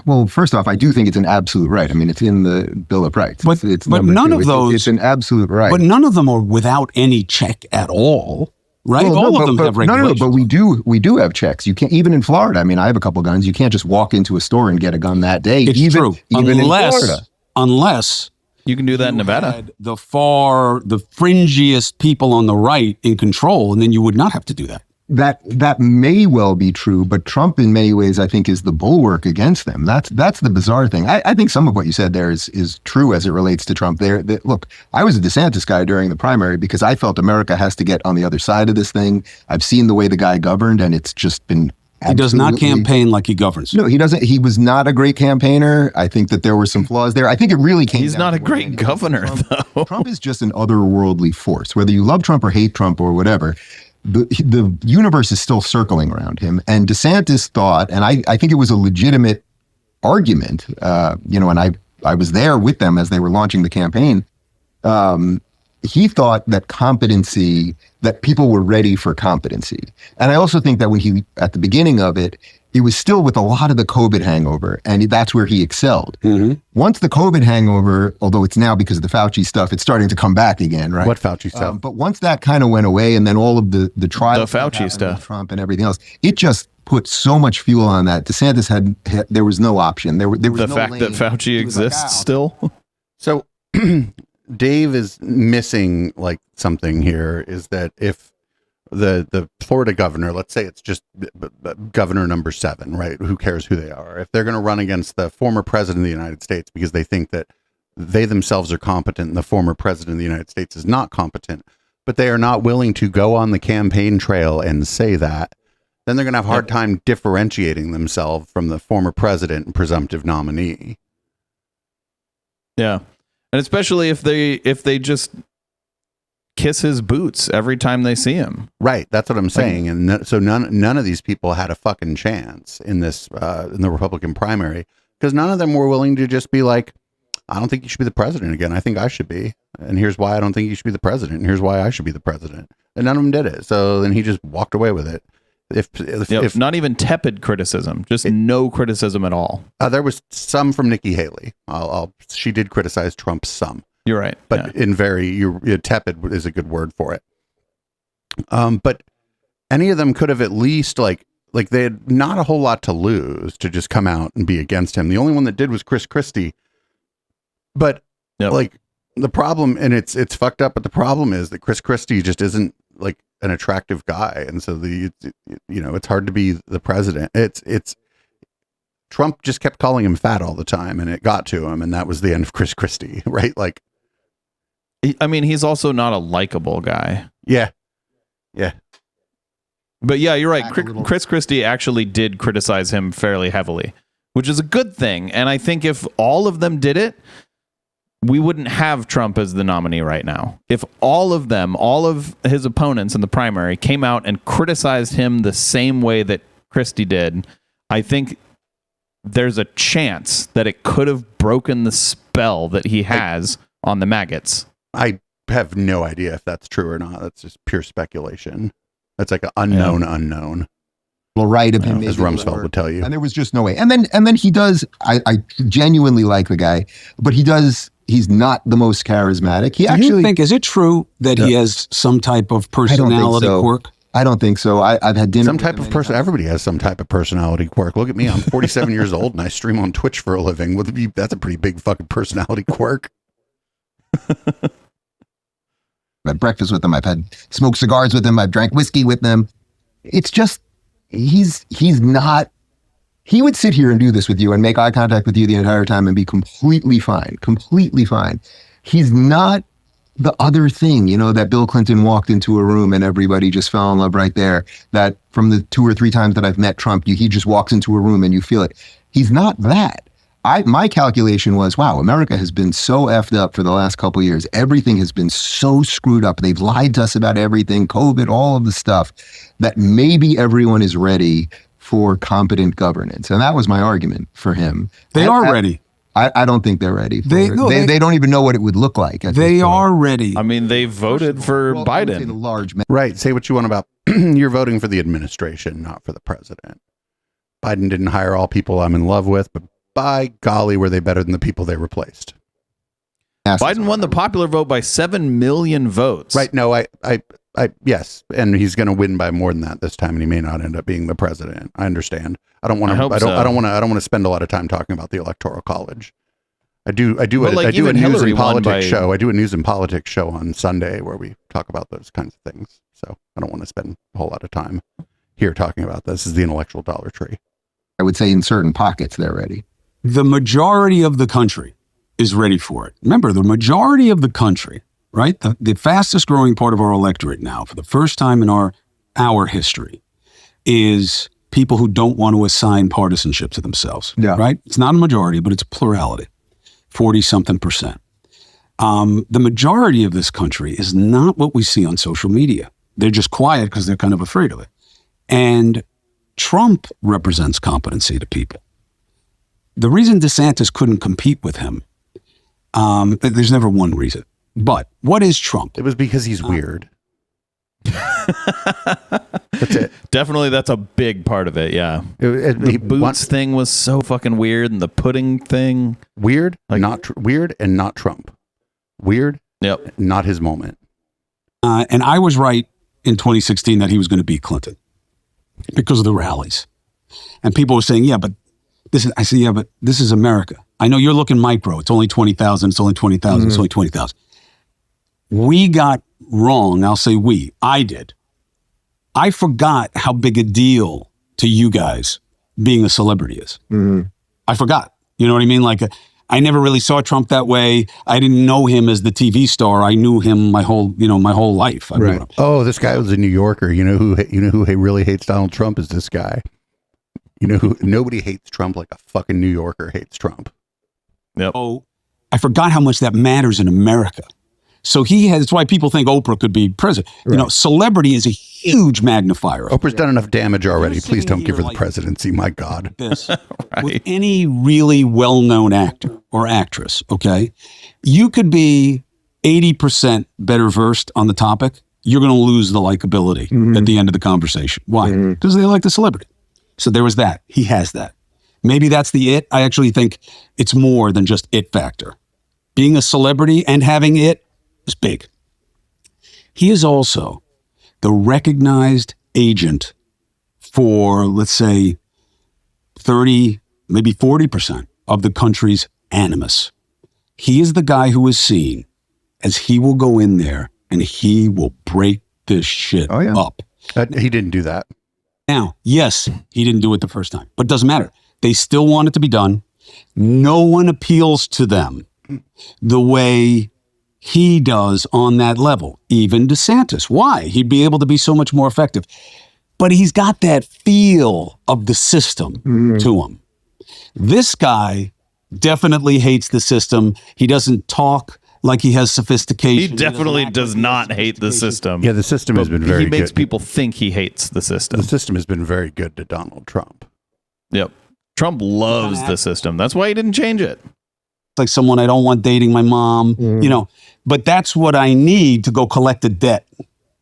well, first off, I do think it's an absolute right. I mean, it's in the Bill of Rights. But none of those. It's an absolute right. But none of them are without any check at all. Right? Well, all of them have regulations. No, but we do have checks. You can't, even in Florida. I mean, I have a couple guns. You can't just walk into a store and get a gun that day. It's true. Even in Florida. Unless you can do that in Nevada. Had the fringiest people on the right in control, and then you would not have to do that. that may well be true, but Trump in many ways, I think, is the bulwark against them. That's the bizarre thing. I think some of what you said there is true as it relates to Trump. Look, I was a DeSantis guy during the primary because I felt America has to get on the other side of this thing. I've seen the way the guy governed, and it's just been He does not campaign like he governs. No, he doesn't. He was not a great campaigner. I think that there were some flaws there. I think it really came. He's down not to a great governor, though. Trump is just an otherworldly force. Whether you love Trump or hate Trump or whatever, the universe is still circling around him. And DeSantis thought, and I think it was a legitimate argument, and I was there with them as they were launching the campaign. He thought that that people were ready for competency. And I also think that when at the beginning of it, he was still with a lot of the COVID hangover, and that's where he excelled. Mm-hmm. Once the COVID hangover, although it's now because of the Fauci stuff, it's starting to come back again, right? What Fauci stuff? But once that kind of went away, and then all of the trials, the Fauci stuff, Trump and everything else, it just put so much fuel on that. DeSantis had there was no option. There was the no fact lane. that Fauci exists still. So Dave is missing like something here, is that if the Florida governor, let's say it's just governor number 7, right? Who cares who they are? If they're going to run against the former president of the United States because they think that they themselves are competent and the former president of the United States is not competent, but they are not willing to go on the campaign trail and say that, then they're going to have a hard time differentiating themselves from the former president and presumptive nominee. Yeah. And especially if they just kiss his boots every time they see him. Right. That's what I'm saying. And so none of these people had a fucking chance in this, in the Republican primary, because none of them were willing to just be like, I don't think you should be the president again. I think I should be. And here's why I don't think you should be the president. And here's why I should be the president. And none of them did it. So then he just walked away with it. If not even tepid criticism, just no criticism at all. There was some from Nikki Haley. She did criticize Trump some. You're right, but in tepid is a good word for it. But any of them could have at least like they had not a whole lot to lose to just come out and be against him. The only one that did was Chris Christie. But like the problem, and it's fucked up. But the problem is that Chris Christie just isn't like an attractive guy, and so it's hard to be the president. It's Trump just kept calling him fat all the time, and it got to him, and that was the end of Chris Christie, right? Like, I mean, he's also not a likable guy. Yeah. But yeah, you're right. Chris Christie actually did criticize him fairly heavily, which is a good thing. And I think if all of them did it, we wouldn't have Trump as the nominee right now. If all of his opponents in the primary came out and criticized him the same way that Christie did, I think there's a chance that it could have broken the spell that he has on the maggots. I have no idea if that's true or not. That's just pure speculation. That's like an unknown. Well, right of him, as Rumsfeld would tell you. And there was just no way. And then he does. I genuinely like the guy, but he's not the most charismatic. Is it true that he has some type of personality quirk? I don't think so. I've had dinner. Some type of person. Everybody has some type of personality quirk. Look at me. I'm 47 years old and I stream on Twitch for a living. That's a pretty big fucking personality quirk. I've had breakfast with him. I've had smoked cigars with him. I've drank whiskey with him. It's just, he's not, he would sit here and do this with you and make eye contact with you the entire time and be completely fine. He's not the other thing, that Bill Clinton walked into a room and everybody just fell in love right there. That from the 2 or 3 times that I've met Trump, he just walks into a room and you feel it. He's not that. My calculation was, wow, America has been so effed up for the last couple of years. Everything has been so screwed up. They've lied to us about everything, COVID, all of the stuff, that maybe everyone is ready for competent governance. And that was my argument for him. They are ready. I don't think they're ready. They don't even know what it would look like. They are ready. I mean, they voted for Biden. Right. Say what you want about you're voting for the administration, not for the president. Biden didn't hire all people I'm in love with, but by golly, were they better than the people they replaced? Biden won the popular vote by 7 million votes. Right. No, I yes. And he's going to win by more than that this time. And he may not end up being the president. I understand. I don't want to spend a lot of time talking about the Electoral College. I do But, I do a even news Hillary and won politics by- show. I do a news and politics show on Sunday where we talk about those kinds of things. So I don't want to spend a whole lot of time here talking about this. Is the intellectual Dollar Tree. I would say in certain pockets they're ready. The majority of the country is ready for it. Remember, the majority of the country, right? The fastest growing part of our electorate now, for the first time in our history, is people who don't want to assign partisanship to themselves. Yeah. Right? It's not a majority, but it's a plurality, 40-something%. The majority of this country is not what we see on social media. They're just quiet because they're kind of afraid of it. And Trump represents competency to people. The reason DeSantis couldn't compete with him, there's never one reason. But what is Trump? It was because he's weird. That's it. Definitely, that's a big part of it. Yeah, The the boots thing was so fucking weird, and the pudding thing. weird, weird, and not Trump. Weird, Yep. not his moment. And I was right in 2016 that he was going to beat Clinton because of the rallies. And people were saying, yeah, but I said, yeah, but this is America. I know you're looking micro. It's only 20,000. It's only 20,000. It's only 20,000. We got wrong. I'll say I did. I forgot how big a deal to you guys being a celebrity is. I forgot. You know what I mean? Like, I never really saw Trump that way. I didn't know him as the TV star. I knew him my whole life. I Right. Oh, this guy was a New Yorker. You know who really hates Donald Trump is this guy. You know who? Nobody hates Trump like a fucking New Yorker hates Trump. Yep. Oh, I forgot how much that matters in America. So that's why people think Oprah could be president. You know, celebrity is a huge magnifier. Oprah's done enough damage already. You're Please don't sitting give her here the like- presidency. My God. This Right. with any really well-known actor or actress, okay? You could be 80% better versed on the topic. You're going to lose the likability at the end of the conversation. Why? Because they like the celebrity. So there was that. He has that. Maybe that's the it. I actually think it's more than just it factor. Being a celebrity and having it is big. He is also the recognized agent for, let's say, 30, maybe 40% of the country's animus. He is the guy who is seen as he will go in there and he will break this shit up. He didn't do that. Now, yes, he didn't do it the first time, but it doesn't matter. They still want it to be done. No one appeals to them the way he does on that level, even DeSantis. Why? He'd be able to be so much more effective. But he's got that feel of the system to him. This guy definitely hates the system. He doesn't talk like he has sophistication. He definitely does not hate the system. Yeah, the system has been very He makes good. people think he hates the system. The system has been very good to Donald Trump. Yep. Trump loves the system. That's why he didn't change it. Like someone I don't want dating my mom, you know, but that's what I need to go collect a debt.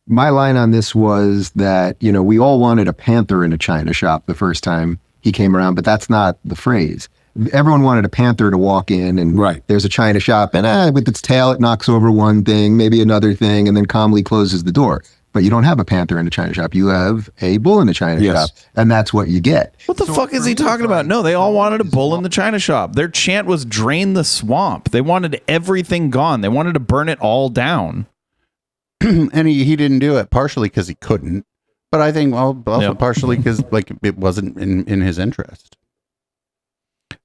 My line on this was that, you know, we all wanted a panther in a china shop the first time he came around, but that's not the phrase. Everyone wanted a panther to walk in and there's a china shop and with its tail, it knocks over one thing, maybe another thing, and then calmly closes the door. But you don't have a panther in a china shop. You have a bull in a china shop, and that's what you get. What the fuck is he talking about? No, they all wanted a bull in the china shop. Their chant was drain the swamp. They wanted everything gone. They wanted to burn it all down. And he didn't do it partially because he couldn't, but I think also partially because like it wasn't in his interest.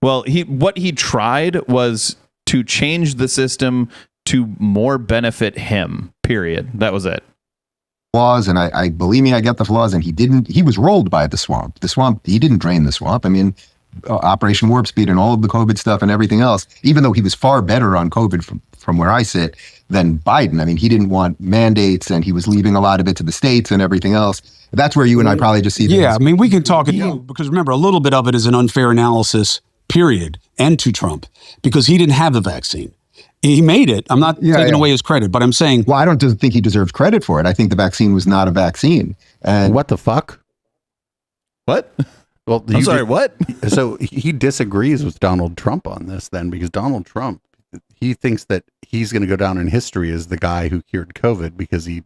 Well, what he tried was to change the system to more benefit him. Period. That was it. Flaws, and I believe me, I get the flaws, and he was rolled by the swamp. He didn't drain the swamp. I mean, Operation Warp Speed and all of the COVID stuff and everything else, even though he was far better on COVID from where I sit than Biden. I mean, he didn't want mandates and he was leaving a lot of it to the states and everything else. That's where you and I probably just see Yeah, I mean, we can talk it because remember, a little bit of it is an unfair analysis, period, and to Trump, because he didn't have the vaccine. He made it. I'm not taking away his credit, but I'm saying... Well, I don't think he deserves credit for it. I think the vaccine was not a vaccine. And what the fuck? What? Well, I'm sorry, what? So he disagrees with Donald Trump on this then, because Donald Trump, he thinks that he's going to go down in history as the guy who cured COVID because he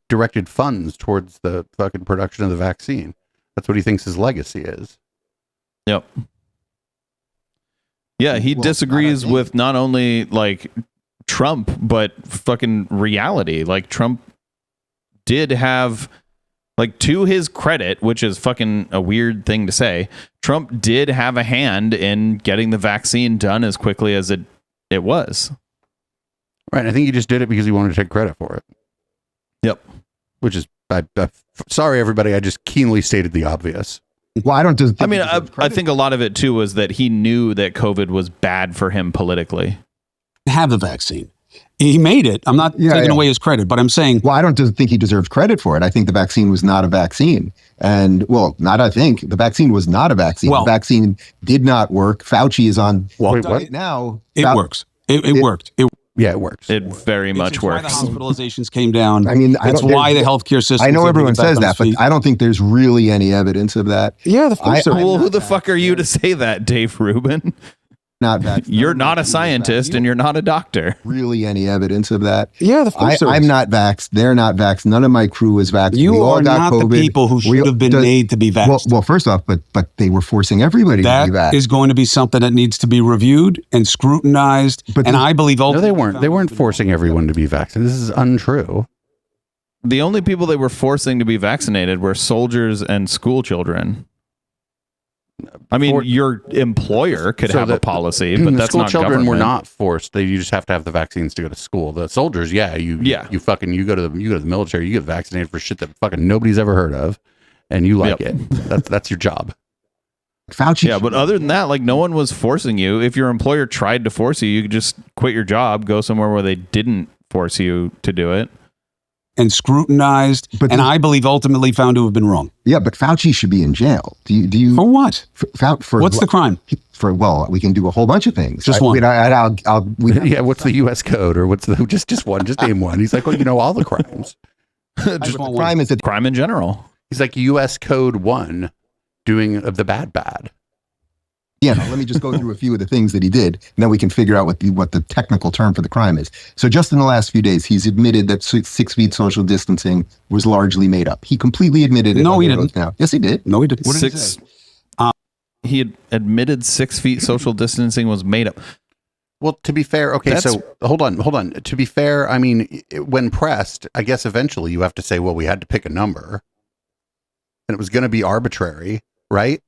directed funds towards the fucking production of the vaccine. That's what he thinks his legacy is. Yep. Yeah, he Well, disagrees not I think. with not only like Trump, but fucking reality. Like Trump did have, like, to his credit, which is fucking a weird thing to say, Trump did have a hand in getting the vaccine done as quickly as it was. Right. I think he just did it because he wanted to take credit for it. Yep. Which is, sorry, everybody. I just keenly stated the obvious. Well, I don't. I mean, I think a lot of it too was that he knew that COVID was bad for him politically. Have the vaccine. He made it. I'm not taking away his credit, but I'm saying. Well, I don't think he deserves credit for it. I think the vaccine was not a vaccine. And, well, not I think. The vaccine was not a vaccine. Well, the vaccine did not work. Fauci is on. Wait, what? Now. It works. It worked. Yeah, it works. It very much It's why works. the hospitalizations came down. I mean, it's why the healthcare system. I know everyone says that, but I don't think there's really any evidence of that. Yeah, of course there is. Well, who the fuck are you to say that, Dave Rubin? Not vaccinated. You're not a scientist and you're not a doctor. Really any evidence of that. Yeah, of course there is. I'm not vaxxed. They're not vaxxed. None of my crew is vaxxed. You We all are got not COVID. the people who should have been made to be vaxxed. Well, first off, but they were forcing everybody to be That vaxxed. is going to be something that needs to be reviewed and scrutinized. But and the- I believe No, ultimately they weren't. They weren't forcing everyone to be vaccinated. This is untrue. The only people they were forcing to be vaccinated were soldiers and school children. I mean, your employer could have a policy, but the that's school not children government. were not forced. You just have to have the vaccines to go to school. The soldiers, you go to the military, you get vaccinated for shit that fucking nobody's ever heard of, and you like it. That's your job. Fauci. Yeah, but other than that, like, no one was forcing you. If your employer tried to force you, you could just quit your job, go somewhere where they didn't force you to do it. and scrutinized, But and the- I believe ultimately found to have been wrong. Yeah, but Fauci should be in jail. Do you For what? for What's the crime? well, we can do a whole bunch of things. Just one. Yeah, what's the U.S. code, or what's the just one? Just name one. He's like, well, all the crimes. Just the crime is that Crime in general. He's like U.S. Code 1, doing of the bad. let me just go through a few of the things that he did, and then we can figure out what the technical term for the crime is. So just in the last few days, he's admitted that 6 feet social distancing was largely made up. He completely admitted it. No, he under oath didn't. Now, yes, he did. No, he didn't. What did he say? He had admitted 6 feet social distancing was made up. Well, to be fair, okay, That's- so hold on. To be fair, I mean, when pressed, I guess eventually you have to say, well, we had to pick a number, and it was going to be arbitrary, right?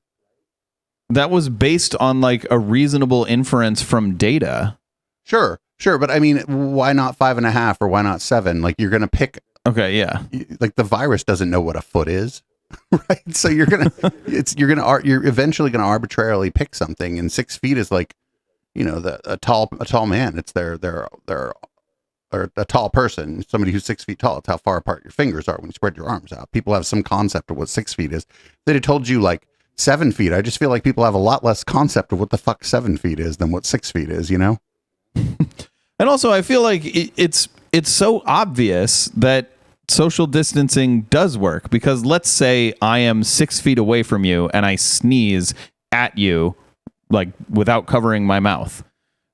That was based on like a reasonable inference from data. Sure, but I mean, why not 5.5 or why not 7? Like, you're going to pick, Okay, yeah. like, the virus doesn't know what a foot is, right? So you're eventually going to arbitrarily pick something, and 6 feet is like, a tall man. It's they're or a tall person, somebody who's 6 feet tall. It's how far apart your fingers are when you spread your arms out. People have some concept of what 6 feet is. They'd have told you like 7 feet. I just feel like people have a lot less concept of what the fuck 7 feet is than what 6 feet is, And also, I feel like it's so obvious that social distancing does work, because let's say I am 6 feet away from you and I sneeze at you, like, without covering my mouth.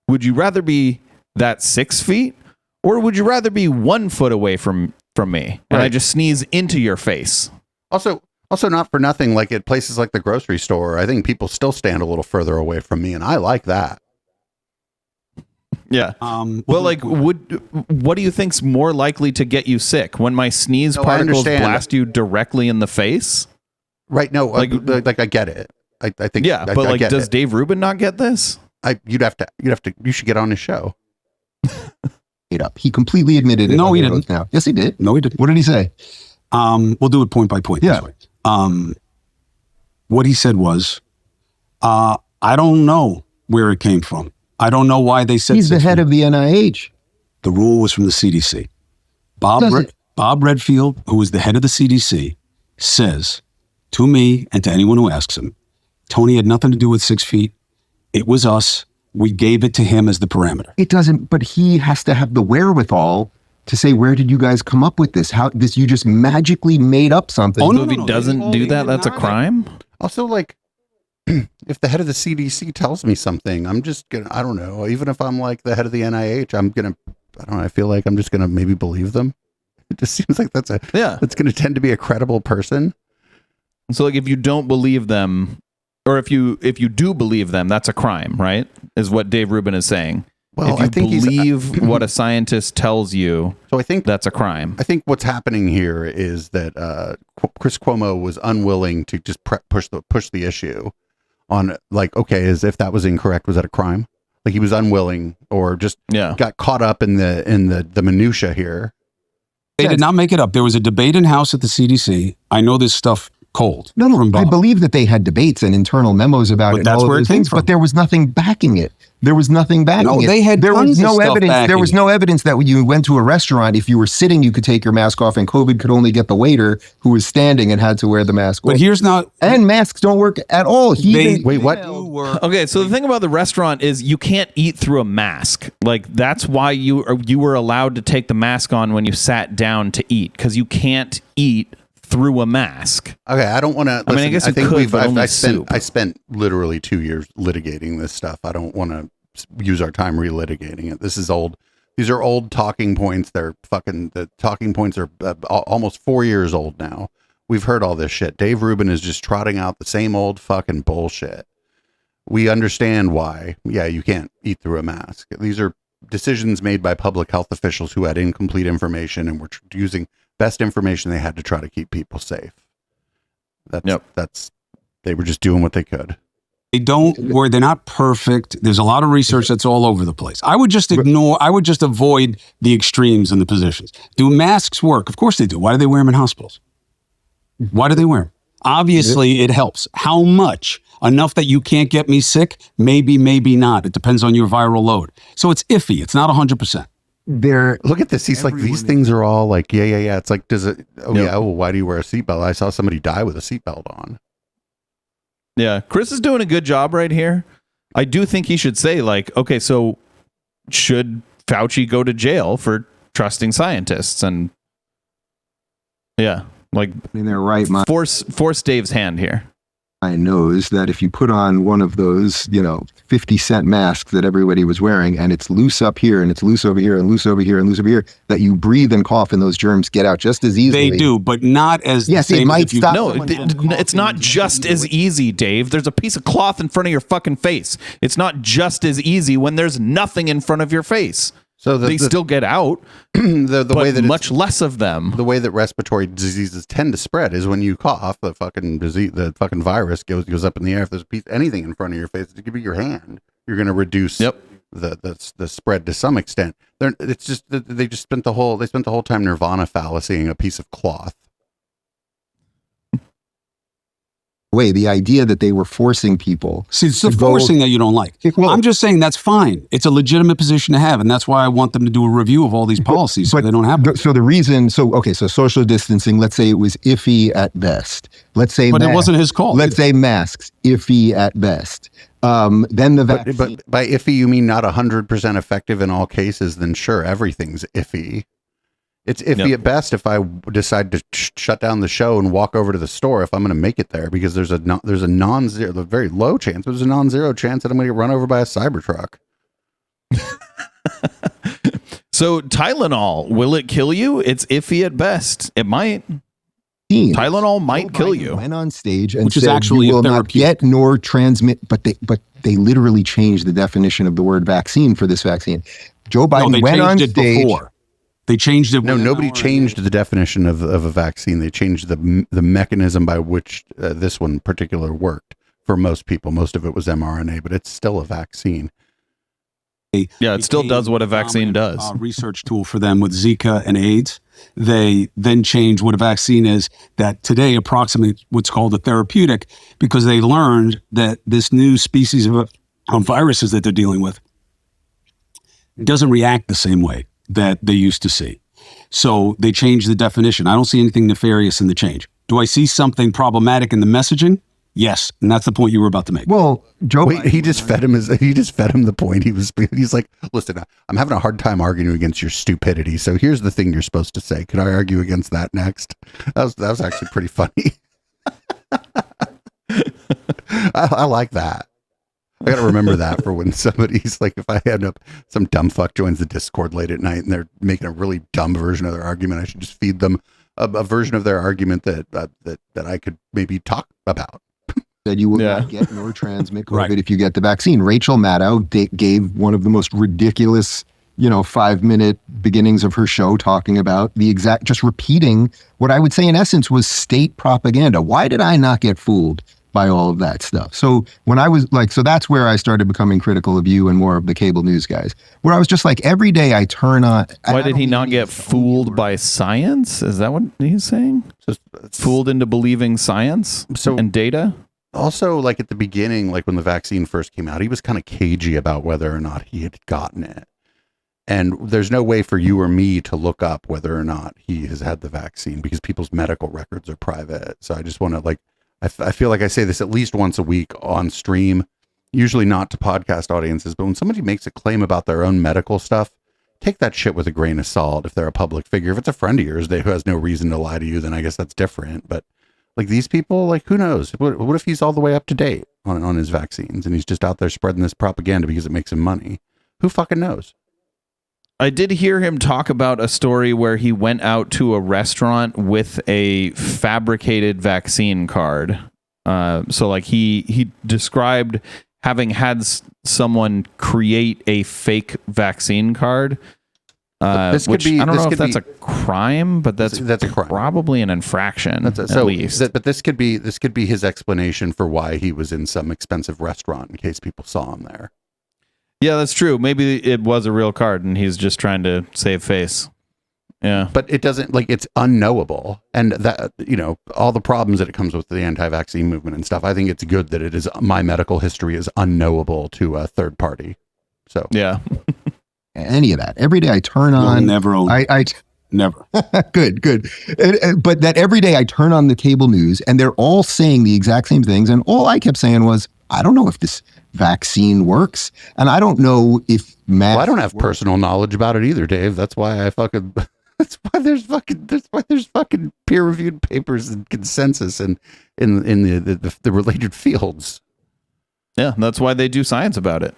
Would you rather be that 6 feet, or would you rather be 1 foot away from me and I Right. just sneeze into your face? Also not for nothing, like at places like the grocery store, I think people still stand a little further away from me, and I like that. Yeah. Well, like, what do you think's more likely to get you sick? When my sneeze No, I particles understand. blast you directly in the face? Right? No, Like- like I get it. I think Yeah, I but like, get does it. Dave Rubin not get this? You should get on his show. Made up. He completely admitted it. No, he under oath didn't. Now, yes, he did. No, he didn't. What did he say? We'll do it point by point. Yeah. This way. What he said was, I don't know where it came from. I don't know why they said He's the 6 head feet. of the NIH. The rule was from the CDC. Bob Redfield, who is the head of the CDC, says to me and to anyone who asks him, Tony had nothing to do with 6 feet. It was us. We gave it to him as the parameter. It doesn't, but he has to have the wherewithal to say, where did you guys come up with this? You just magically made up something. Oh, So no, if he doesn't do that, that's a crime? Also, like, if the head of the CDC tells me something, I'm just gonna, I don't know, even if I'm like the head of the NIH, I feel like I'm just gonna maybe believe them. It just seems like that's Yeah. gonna tend to be a credible person. So like, if you don't believe them, or if you do believe them, that's a crime, right? Is what Dave Rubin is saying. Well, if you I think believe what a scientist tells you, so I think that's a crime. I think what's happening here is that Chris Cuomo was unwilling to just push the issue on, like, okay, as if that was incorrect, was that a crime? Like, he was unwilling, or just got caught up in the minutia here. They did not make it up. There was a debate in house at the CDC. I know this stuff cold. No, from Bob. I believe that they had debates and internal memos about But it. And that's all of where it those came things, from. but there was nothing backing it. There was nothing backing it. No, they had there was tons of no stuff evidence. There backing was it. no evidence that when you went to a restaurant, if you were sitting, you could take your mask off, and COVID could only get the waiter who was standing and had to wear the mask. But here's not. And masks don't work at all. Wait, what? Okay, so the thing about the restaurant is you can't eat through a mask. Like, that's why you were allowed to take the mask on when you sat down to eat, because you can't eat through a mask. Okay, I don't want to. I mean, I guess you could, but only soup. I spent literally 2 years litigating this stuff. I don't want to use our time relitigating it. This is old. These are old talking points. The talking points are almost 4 years old now. We've heard all this shit. Dave Rubin is just trotting out the same old fucking bullshit. We understand why. Yeah, you can't eat through a mask. These are decisions made by public health officials who had incomplete information and were using best information they had to try to keep people safe. They were just doing what they could. They're not perfect. There's a lot of research that's all over the place. I would just avoid the extremes in the positions. Do masks work? Of course they do. Why do they wear them in hospitals? Why do they wear them? Obviously it helps. How much? Enough that you can't get me sick? Maybe, maybe not. It depends on your viral load. So it's iffy. It's not 100%. Look at this. He's like, these things are all like, yeah. It's like, does it? Oh yeah. Well, why do you wear a seatbelt? I saw somebody die with a seatbelt on. Yeah, Chris is doing a good job right here. I do think he should say, like, okay, so should Fauci go to jail for trusting scientists? And yeah, like, I mean, they're right. My force Dave's hand here. knows that if you put on one of those, 50-cent masks that everybody was wearing, and it's loose up here and it's loose over here and loose over here and loose over here, that you breathe and cough and those germs get out just as easily. They do, but not as yes, the same it might as if you stop. No, it's not just as easy, Dave. There's a piece of cloth in front of your fucking face. It's not just as easy when there's nothing in front of your face. So they still get out, the but way that much less of them. The way that respiratory diseases tend to spread is when you cough, the fucking disease, the fucking virus goes up in the air. If there's anything in front of your face, it could be your hand. You're going to reduce the spread to some extent. They spent the whole time nirvana phallusing a piece of cloth. Way the idea that they were forcing people. See, it's the forcing that you don't like. Well, I'm just saying that's fine. It's a legitimate position to have, and that's why I want them to do a review of all these policies so they don't happen. So the reason, so social distancing, let's say it was iffy at best. Let's say, but it wasn't his call. Let's say masks, iffy at best. Then the vaccine. But by iffy, you mean not 100% effective in all cases? Then sure, everything's iffy. It's iffy at best if I decide to shut down the show and walk over to the store if I'm going to make it there, because there's a non-zero, a very low chance, but there's a non-zero chance that I'm going to get run over by a Cybertruck. So Tylenol, will it kill you? It's iffy at best. It might. Tylenol might kill you. Went on stage and which is said, actually you will not get nor transmit, but they literally changed the definition of the word vaccine for this vaccine. Joe Biden went on stage. Before. They changed it. No, nobody changed the definition of a vaccine. They changed the mechanism by which this one particular worked for most people. Most of it was mRNA, but it's still a vaccine. Yeah, it still does what a vaccine does. Research tool for them with Zika and AIDS. They then changed what a vaccine is, that today approximates what's called a therapeutic, because they learned that this new species of viruses that they're dealing with doesn't react the same way that they used to see. So they changed the definition. I don't see anything nefarious in the change. Do I see something problematic in the messaging? Yes, and that's the point you were about to make. Well, Joe, he just fed him the point. He's like, listen, I'm having a hard time arguing against your stupidity. So here's the thing you're supposed to say. Could I argue against that next? That was actually pretty funny. I like that. I got to remember that for when somebody's like, if I end up, some dumb fuck joins the Discord late at night and they're making a really dumb version of their argument, I should just feed them a version of their argument that I could maybe talk about. That you will Yeah. not get nor transmit COVID Right. if you get the vaccine. Rachel Maddow gave one of the most ridiculous, 5-minute beginnings of her show talking about just repeating what I would say in essence was state propaganda. Why did I not get fooled by all of that stuff? So when I was like, so that's where I started becoming critical of you and more of the cable news guys, where I was just like, every day I turn on. Why did he not get fooled by science? Is that what he's saying? Fooled into believing science and data? Also, like at the beginning, like when the vaccine first came out, he was kind of cagey about whether or not he had gotten it. And there's no way for you or me to look up whether or not he has had the vaccine because people's medical records are private. So I just want to I feel like I say this at least once a week on stream, usually not to podcast audiences, but when somebody makes a claim about their own medical stuff, take that shit with a grain of salt. If they're a public figure, if it's a friend of yours who has no reason to lie to you, then I guess that's different. But like these people, like who knows? What if he's all the way up to date on his vaccines and he's just out there spreading this propaganda because it makes him money? Who fucking knows? I did hear him talk about a story where he went out to a restaurant with a fabricated vaccine card. So like he described having had someone create a fake vaccine card. This which could be, I don't this know if could that's be, a crime, but that's a crime. Probably an infraction at least. But this could be his explanation for why he was in some expensive restaurant in case people saw him there. Yeah, that's true. Maybe it was a real card and he's just trying to save face. Yeah. But it doesn't, like, it's unknowable. And that, all the problems that it comes with the anti-vaccine movement and stuff, I think it's good that it is, my medical history is unknowable to a third party. So, yeah. Any of that. Every day I turn on. You'll never own never. Good. But that every day I turn on the cable news and they're all saying the exact same things. And all I kept saying was, I don't know if this vaccine works. And I don't know if well, I don't have personal knowledge about it either, Dave. That's why that's why there's fucking peer-reviewed papers and consensus in the related fields. Yeah, that's why they do science about it.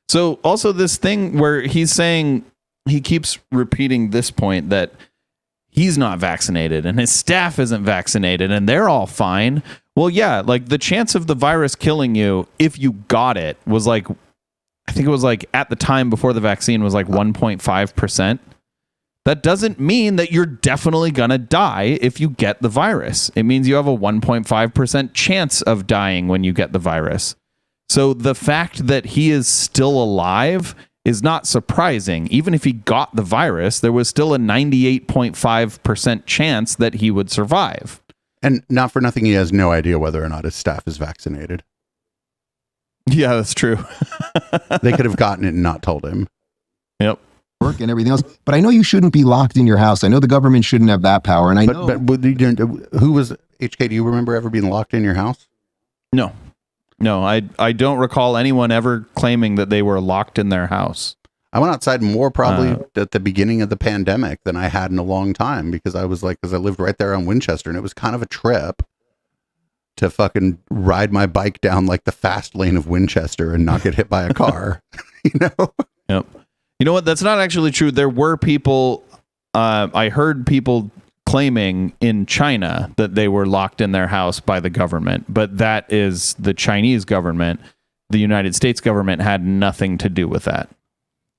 So also this thing where he's saying, he keeps repeating this point that he's not vaccinated and his staff isn't vaccinated and they're all fine. Well, yeah, like the chance of the virus killing you if you got it was like, I think it was like at the time before the vaccine was like 1.5%. That doesn't mean that you're definitely going to die if you get the virus. It means you have a 1.5% chance of dying when you get the virus. So the fact that he is still alive is not surprising. Even if he got the virus, there was still a 98.5% chance that he would survive. And not for nothing, he has no idea whether or not his staff is vaccinated. Yeah, that's true. They could have gotten it and not told him. Yep. Work and everything else. But I know you shouldn't be locked in your house. I know the government shouldn't have that power. And But who was HK? Do you remember ever being locked in your house? No, I don't recall anyone ever claiming that they were locked in their house. I went outside more probably at the beginning of the pandemic than I had in a long time because I lived right there on Winchester and it was kind of a trip to fucking ride my bike down like the fast lane of Winchester and not get hit by a car, Yep. You know what? That's not actually true. There were people, I heard people claiming in China that they were locked in their house by the government, but that is the Chinese government. The United States government had nothing to do with that.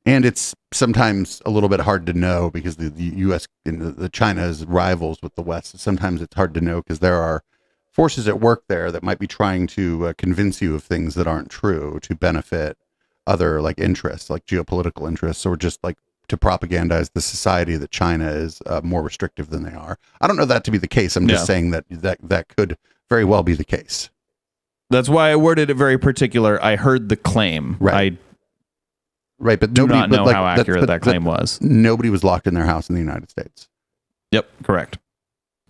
And it's sometimes a little bit hard to know because the U.S. and the China is rivals with the West. Sometimes it's hard to know because there are forces at work there that might be trying to convince you of things that aren't true to benefit other like interests, like geopolitical interests, or just like to propagandize the society that China is more restrictive than they are. I don't know that to be the case. I'm just saying that could very well be the case. That's why I worded it very particular. I heard the claim. Right. Right, but do nobody not know how accurate that claim was. Nobody was locked in their house in the United States. Yep, correct.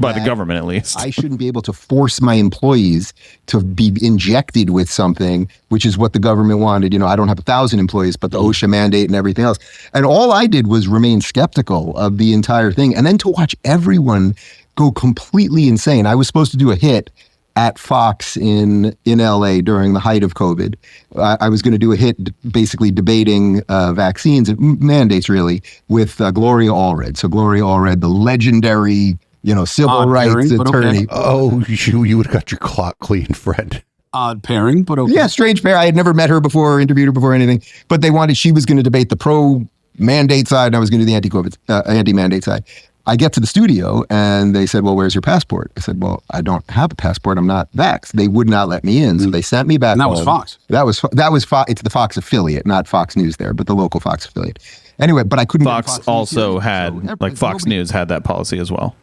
By the government, at least. I shouldn't be able to force my employees to be injected with something, which is what the government wanted. I don't have 1,000 employees, but the OSHA mandate and everything else. And all I did was remain skeptical of the entire thing. And then to watch everyone go completely insane. I was supposed to do a hit at Fox in LA during the height of COVID. I was going to do a hit basically debating vaccines and mandates really with Gloria Allred. So Gloria Allred, the legendary, civil rights attorney. Okay. Oh, you would have got your clock clean, friend. Odd pairing, but okay. Yeah, strange pair. I had never met her before or interviewed her before or anything, but she was going to debate the pro-mandate side and I was going to do the anti-COVID, anti-mandate side. I get to the studio and they said, well, where's your passport? I said, well, I don't have a passport. I'm not vaxxed. They would not let me in. So they sent me back And that home. was Fox. That was Fox. It's the Fox affiliate, not Fox News there, but the local Fox affiliate. Anyway, but I couldn't get Fox Fox also News had, here, so like Fox nobody- News had that policy as well.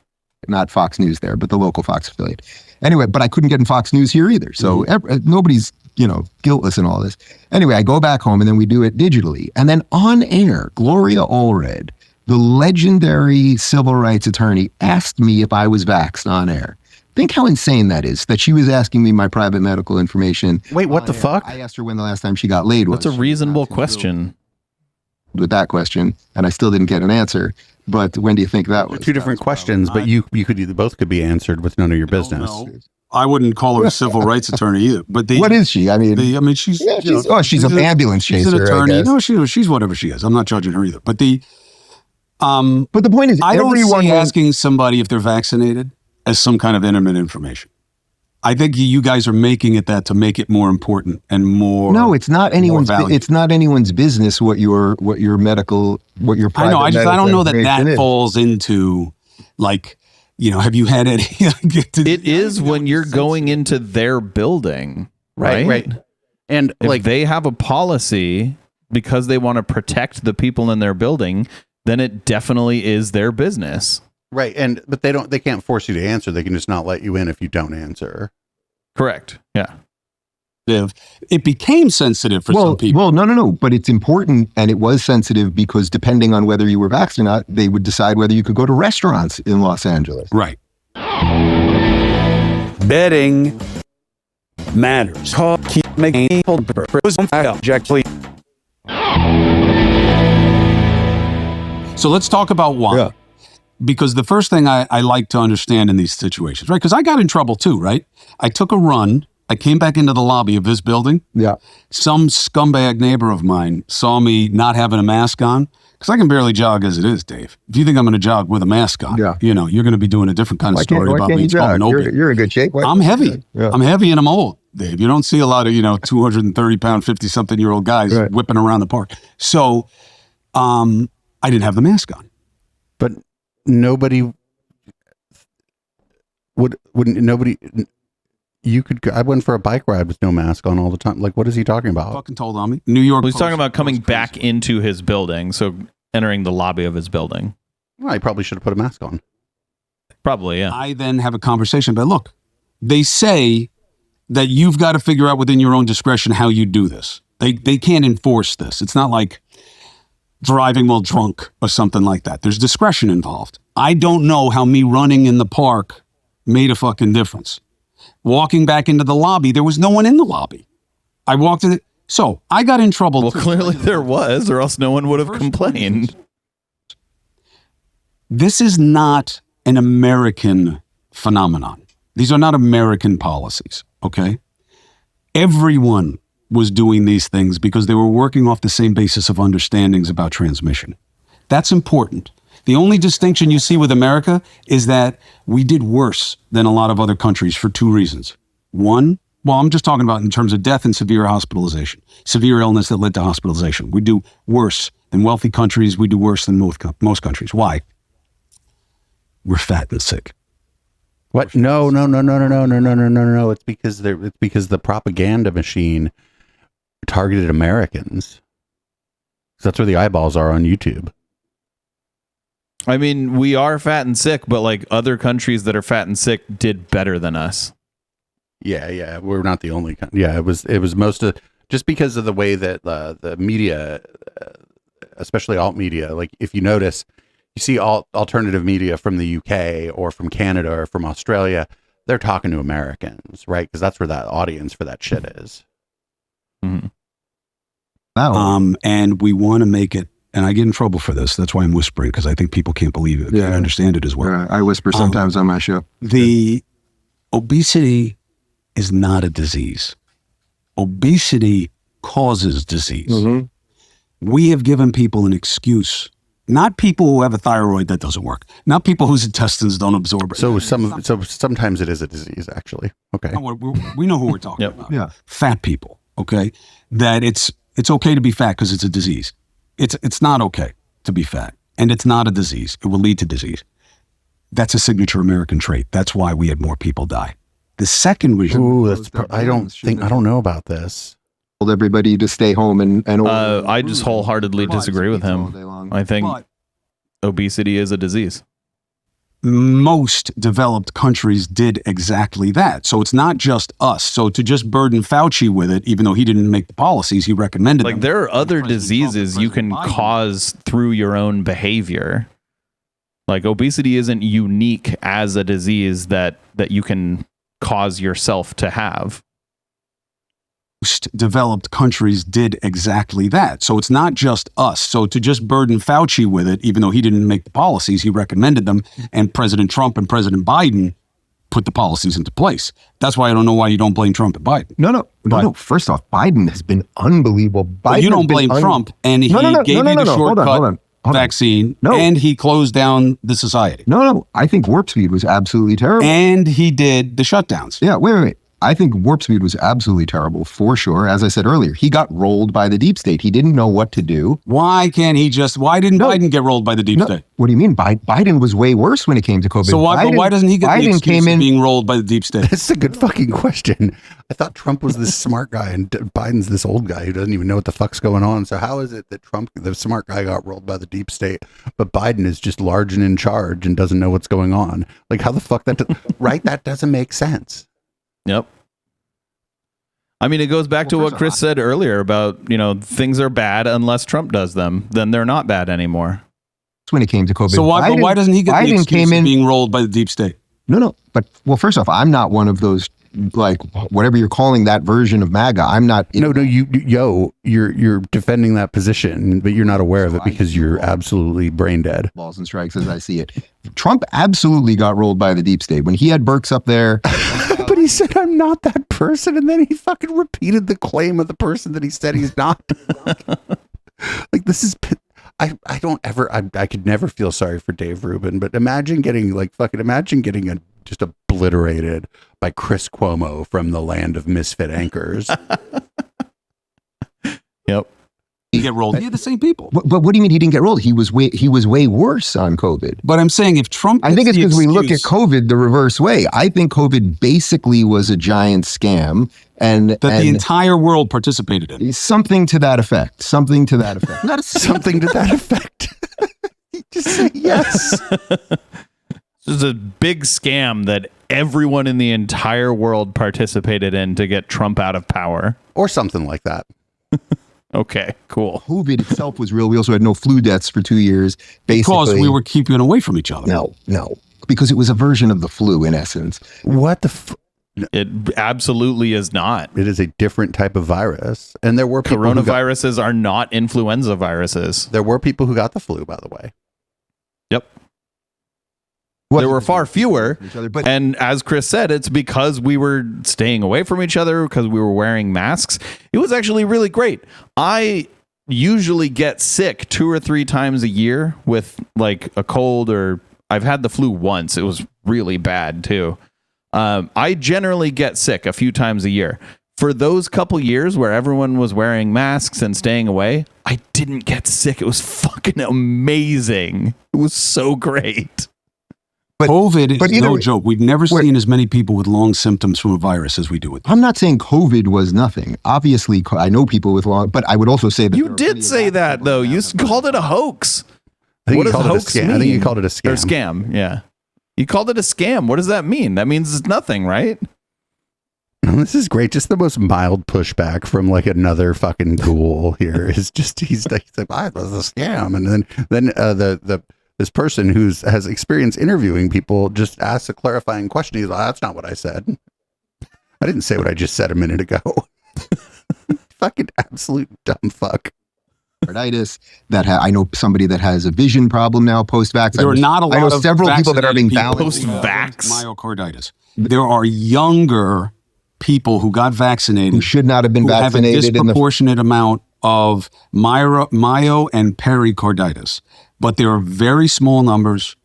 Not Fox News there, but the local Fox affiliate. Anyway, but I couldn't get in Fox News here either. So nobody's, guiltless in all this. Anyway, I go back home and then we do it digitally. And then on air, Gloria Allred, the legendary civil rights attorney, asked me if I was vaxxed on air. Think how insane that is, that she was asking me my private medical information. Wait, what the on air. fuck? I asked her when the last time she got laid was. That's a reasonable question. With that question, and I still didn't get an answer. But when do you think that was? Two different questions, but you could both could be answered with none of your business. No, I wouldn't call her a civil rights attorney either. But What is she? I mean, she's yeah, she's an ambulance she's chaser. an attorney. I guess. No, she's whatever she is. I'm not judging her either. But But the point is, I don't everyone see was- asking somebody if they're vaccinated as some kind of intimate information. I think you guys are making it that to make it more important and more. No, it's not anyone's. value. It's not anyone's business what your medical, what your. I know. I don't know that information is. falls into like, have you had any? It is when you're going into their building, right? And If they have a policy because they want to protect the people in their building, then it definitely is their business. right, but they can't force you to answer. They can just not let you in if you don't answer. Correct. Yeah. It became sensitive for some people. Well, no. But it's important, and it was sensitive because depending on whether you were vaxxed or not, they would decide whether you could go to restaurants in Los Angeles. Right. Betting matters. Keep making people So let's talk about why. Yeah. Because the first thing I like to understand in these situations, right? Because I got in trouble too, right? I took a run. I came back into the lobby of this building. Yeah. Some scumbag neighbor of mine saw me not having a mask on. Because I can barely jog as it is, Dave. If you think I'm going to jog with a mask on, Yeah. you're going to be doing a different kind of story about me. You're in good shape. I'm heavy. Yeah. I'm heavy and I'm old, Dave. You don't see a lot of, 230-pound, 50-something-year-old guys Right. whipping around the park. So I didn't have the mask on. But nobody nobody. You could. I went for a bike ride with no mask on all the time. Like, what is he talking about? Fucking told on me. New York. Well, he's talking Post about coming was crazy. back into his building, so entering the lobby of his building. Well, I probably should have put a mask on. Probably, yeah. I then have a conversation, but look, they say that you've got to figure out within your own discretion how you do this. They can't enforce this. It's not like driving while drunk or something like that. There's discretion involved. I don't know how me running in the park made a fucking difference. Walking back into the lobby, there was no one in the lobby. I walked in. So I got in trouble. Well, too. clearly there was, or else no one would have complained. This is not an American phenomenon. These are not American policies, okay? Everyone was doing these things because they were working off the same basis of understandings about transmission. That's important. The only distinction you see with America is that we did worse than a lot of other countries for two reasons. One, well, I'm just talking about in terms of death and severe hospitalization, severe illness that led to hospitalization. We do worse than wealthy countries. We do worse than most countries. Why? We're fat and sick. What? No. It's because the propaganda machine targeted Americans. That's where the eyeballs are on YouTube. I mean, we are fat and sick, but like other countries that are fat and sick did better than us. Yeah, we're not the only. Yeah, it was most of just because of the way that the media, especially alt media, like if you notice, you see alternative media from the UK or from Canada or from Australia, they're talking to Americans, right? Because that's where that audience for that shit is. Mm-hmm. Wow. And we want to make it, and I get in trouble for this. That's why I'm whispering, because I think people can't believe it. Yeah. Can't understand it as well. I whisper sometimes on my show. The obesity is not a disease. Obesity causes disease. Mm-hmm. We have given people an excuse Not people who have a thyroid that doesn't work. Not people whose intestines don't absorb it. So sometimes it is a disease, actually. Okay. We know who we're talking Yep. about. Yeah. Fat people. Okay. That it's okay to be fat because it's a disease. It's not okay to be fat, and it's not a disease. It will lead to disease. That's a signature American trait. That's why we had more people die. The second reason. Ooh, I don't know about this. Told everybody to stay home and I just wholeheartedly disagree with him. I think But obesity is a disease. most developed countries did exactly that. So it's not just us. So to just burden Fauci with it, even though he didn't make the policies, he recommended Like them. there are other President Trump and diseases you can President Biden. cause through your own behavior. Like obesity isn't unique as a disease that you can cause yourself to have. Most developed countries did exactly that. So it's not just us. So to just burden Fauci with it, even though he didn't make the policies, he recommended them, and President Trump and President Biden put the policies into place. That's why I don't know why you don't blame Trump and Biden. No. First off, Biden has been unbelievable. But you don't blame Trump, and he gave you the shortcut Hold on. vaccine, No. and he closed down the society. No. I think Warp Speed was absolutely terrible. And he did the shutdowns. Yeah, wait. I think Warp Speed was absolutely terrible, for sure. As I said earlier, he got rolled by the deep state. He didn't know what to do. Why didn't Biden get rolled by the deep state? What do you mean? Biden was way worse when it came to COVID. So why doesn't he get the Biden excuse came of in. being rolled by the deep state? That's a good fucking question. I thought Trump was this smart guy and Biden's this old guy who doesn't even know what the fuck's going on. So how is it that Trump, the smart guy, got rolled by the deep state, but Biden is just large and in charge and doesn't know what's going on? Like how the fuck right? That doesn't make sense. Yep. I mean, it goes back to what Chris said earlier about, things are bad unless Trump does them. Then they're not bad anymore. When it came to COVID. So why doesn't he get the Biden excuse came of in being rolled by the deep state? No. But first off, I'm not one of those, like, whatever you're calling that version of MAGA. I'm not. No, you're defending that position, but you're not aware of it because you're absolutely brain dead. Balls and strikes as I see it. Trump absolutely got rolled by the deep state when he had Burks up there. But he said, I'm not that person. And then he fucking repeated the claim of the person that he said he's not. Like, this is, I could never feel sorry for Dave Rubin, but imagine getting just obliterated by Chris Cuomo from the land of misfit anchors. Yep. He get rolled. He had the same people. But what do you mean he didn't get rolled? He was way worse on COVID. But I'm saying if Trump, I think it's gets because the we look at excuse COVID the reverse way. I think COVID basically was a giant scam, and that the entire world participated in. something to that effect. Something to that effect. Not something to that effect. You just say yes. This is a big scam that everyone in the entire world participated in to get Trump out of power. Or something like that. Okay, cool. COVID itself was real. We also had no flu deaths for 2 years. Basically, Because we were keeping away from each other. no, because it was a version of the flu in essence. What the It absolutely is not. It is a different type of virus. And there were people Coronaviruses are not influenza viruses. there were people who got the flu, by the way. Yep. There were far fewer. And as Chris said, it's because we were staying away from each other, because we were wearing masks. It was actually really great. I usually get sick 2 or 3 times a year with like a cold, or I've had the flu once. It was really bad too. I generally get sick a few times a year. For those couple years where everyone was wearing masks and staying away, I didn't get sick. It was fucking amazing. It was so great. COVID is no way, joke. We've never seen as many people with long symptoms from a virus as we do with this. I'm not saying COVID was nothing. Obviously, I know people with long, but I would also say that You did say that, though. You called it a hoax. I think What you does called it a hoax scam. I think mean? you called it a scam. Or scam, yeah. You called it a scam. What does that mean? That means it's nothing, right? This is great. Just the most mild pushback from like another fucking ghoul here is just he's like, it was a scam, and then this person has experience interviewing people just asks a clarifying question. He's like, that's not what I said. I didn't say what I just said a minute ago. Fucking absolute dumb fuck. Myocarditis I know somebody that has a vision problem now post-vax. There are not a lot I know of several people that are being vaccinated balanced. people Post-vax? myocarditis. There are younger people who got vaccinated Who should not have been who vaccinated have a disproportionate amount of myo and pericarditis, but there are very small numbers.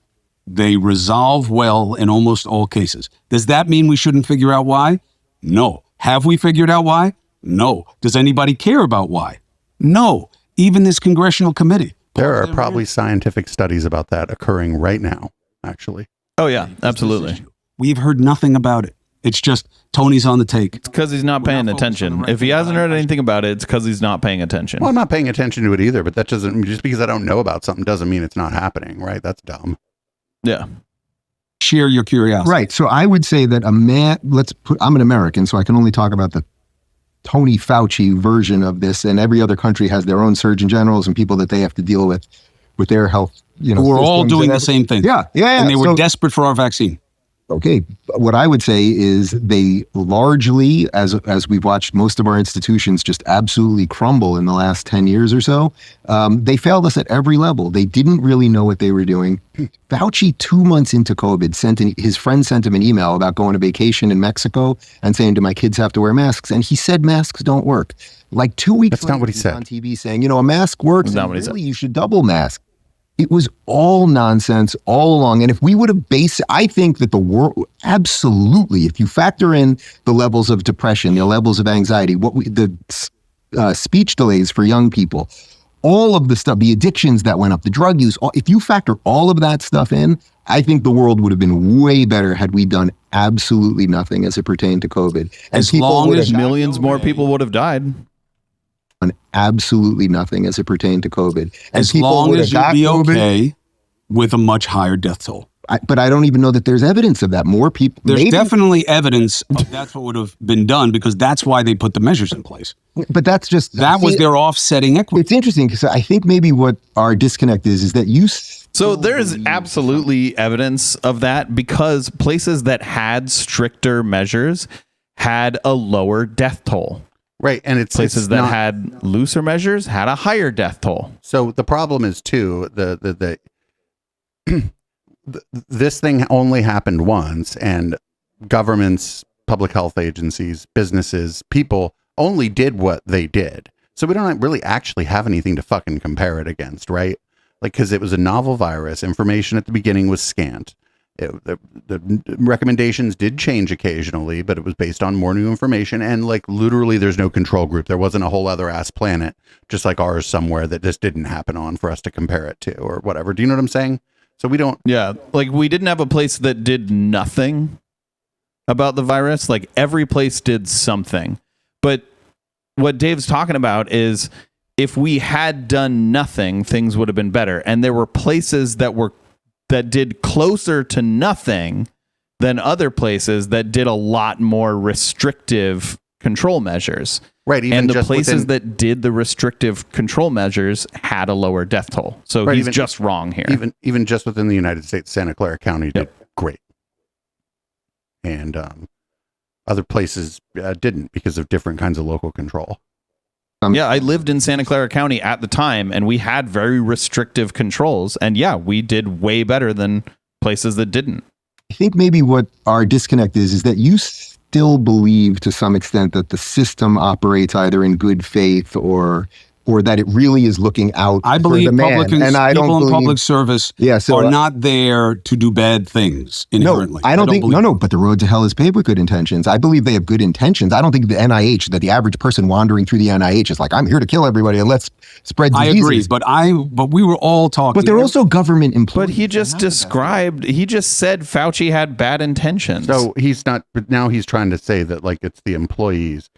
They resolve well in almost all cases. Does that mean we shouldn't figure out why? No. Have we figured out why? No. Does anybody care about why? No. Even this congressional committee. There are probably scientific studies about that occurring right now, actually. Oh yeah, absolutely. We've heard nothing about it. It's just Tony's on the take. It's because he's not paying attention. If he hasn't heard anything about it, it's because he's not paying attention. Well, I'm not paying attention to it either, but that doesn't, just because I don't know about something doesn't mean it's not happening, right? That's dumb. Yeah. Share your curiosity. Right. So I would say that I'm an American, so I can only talk about the Tony Fauci version of this, and every other country has their own surgeon generals and people that they have to deal with their health, We're all doing the same thing. Yeah. And they were desperate for our vaccine. Okay, what I would say is they largely, as we've watched most of our institutions just absolutely crumble in the last 10 years or so, they failed us at every level. They didn't really know what they were doing. Fauci, 2 months into COVID, his friend sent him an email about going to vacation in Mexico and saying, do my kids have to wear masks? And he said masks don't work. Like 2 weeks That's not what he said. On TV saying, a mask works, That's not and what he really you should double mask. It was all nonsense all along. And if we would have I think that the world, absolutely, if you factor in the levels of depression, the levels of anxiety, the speech delays for young people, all of the stuff, the addictions that went up, the drug use, if you factor all of that stuff in, I think the world would have been way better had we done absolutely nothing as it pertained to COVID. And As long as millions more people would have died. on absolutely nothing as it pertained to COVID. And As people long would as have you be got COVID, okay with a much higher death toll. but I don't even know that there's evidence of that. More people. There's definitely evidence of that's what would have been done because that's why they put the measures in place. But that's just That was their offsetting equity. It's interesting because I think maybe what our disconnect is that So there's absolutely evidence of that because places that had stricter measures had a lower death toll. Right. And it's Places that had looser measures had a higher death toll. So the problem is too, this thing only happened once, and governments, public health agencies, businesses, people only did what they did. So we don't really actually have anything to fucking compare it against, right? Like, because it was a novel virus, information at the beginning was scant. The recommendations did change occasionally, but it was based on more new information. And like literally there's no control group. There wasn't a whole other ass planet just like ours somewhere that this didn't happen on for us to compare it to or whatever. Do you know what I'm saying? So we don't. Yeah. Like we didn't have a place that did nothing about the virus. Like every place did something. But what Dave's talking about is if we had done nothing, things would have been better. And there were places that did closer to nothing than other places that did a lot more restrictive control measures. Right. Even and the just places that did the restrictive control measures had a lower death toll. So right, he's just wrong here. Even just within the United States, Santa Clara County did great. And other places didn't because of different kinds of local control. Yeah, I lived in Santa Clara County at the time, and we had very restrictive controls. And yeah, we did way better than places that didn't. I think maybe what our disconnect is that you still believe to some extent that the system operates either in good faith or that it really is looking out I believe for the man. people in public service are not there to do bad things inherently. No, I don't think, but the road to hell is paved with good intentions. I believe they have good intentions. I don't think the NIH, that the average person wandering through the NIH is like, I'm here to kill everybody and let's spread diseases. I agree, but we were all talking. But they're also government employees. But he just said Fauci had bad intentions. So he's not, but now he's trying to say that like it's the employees.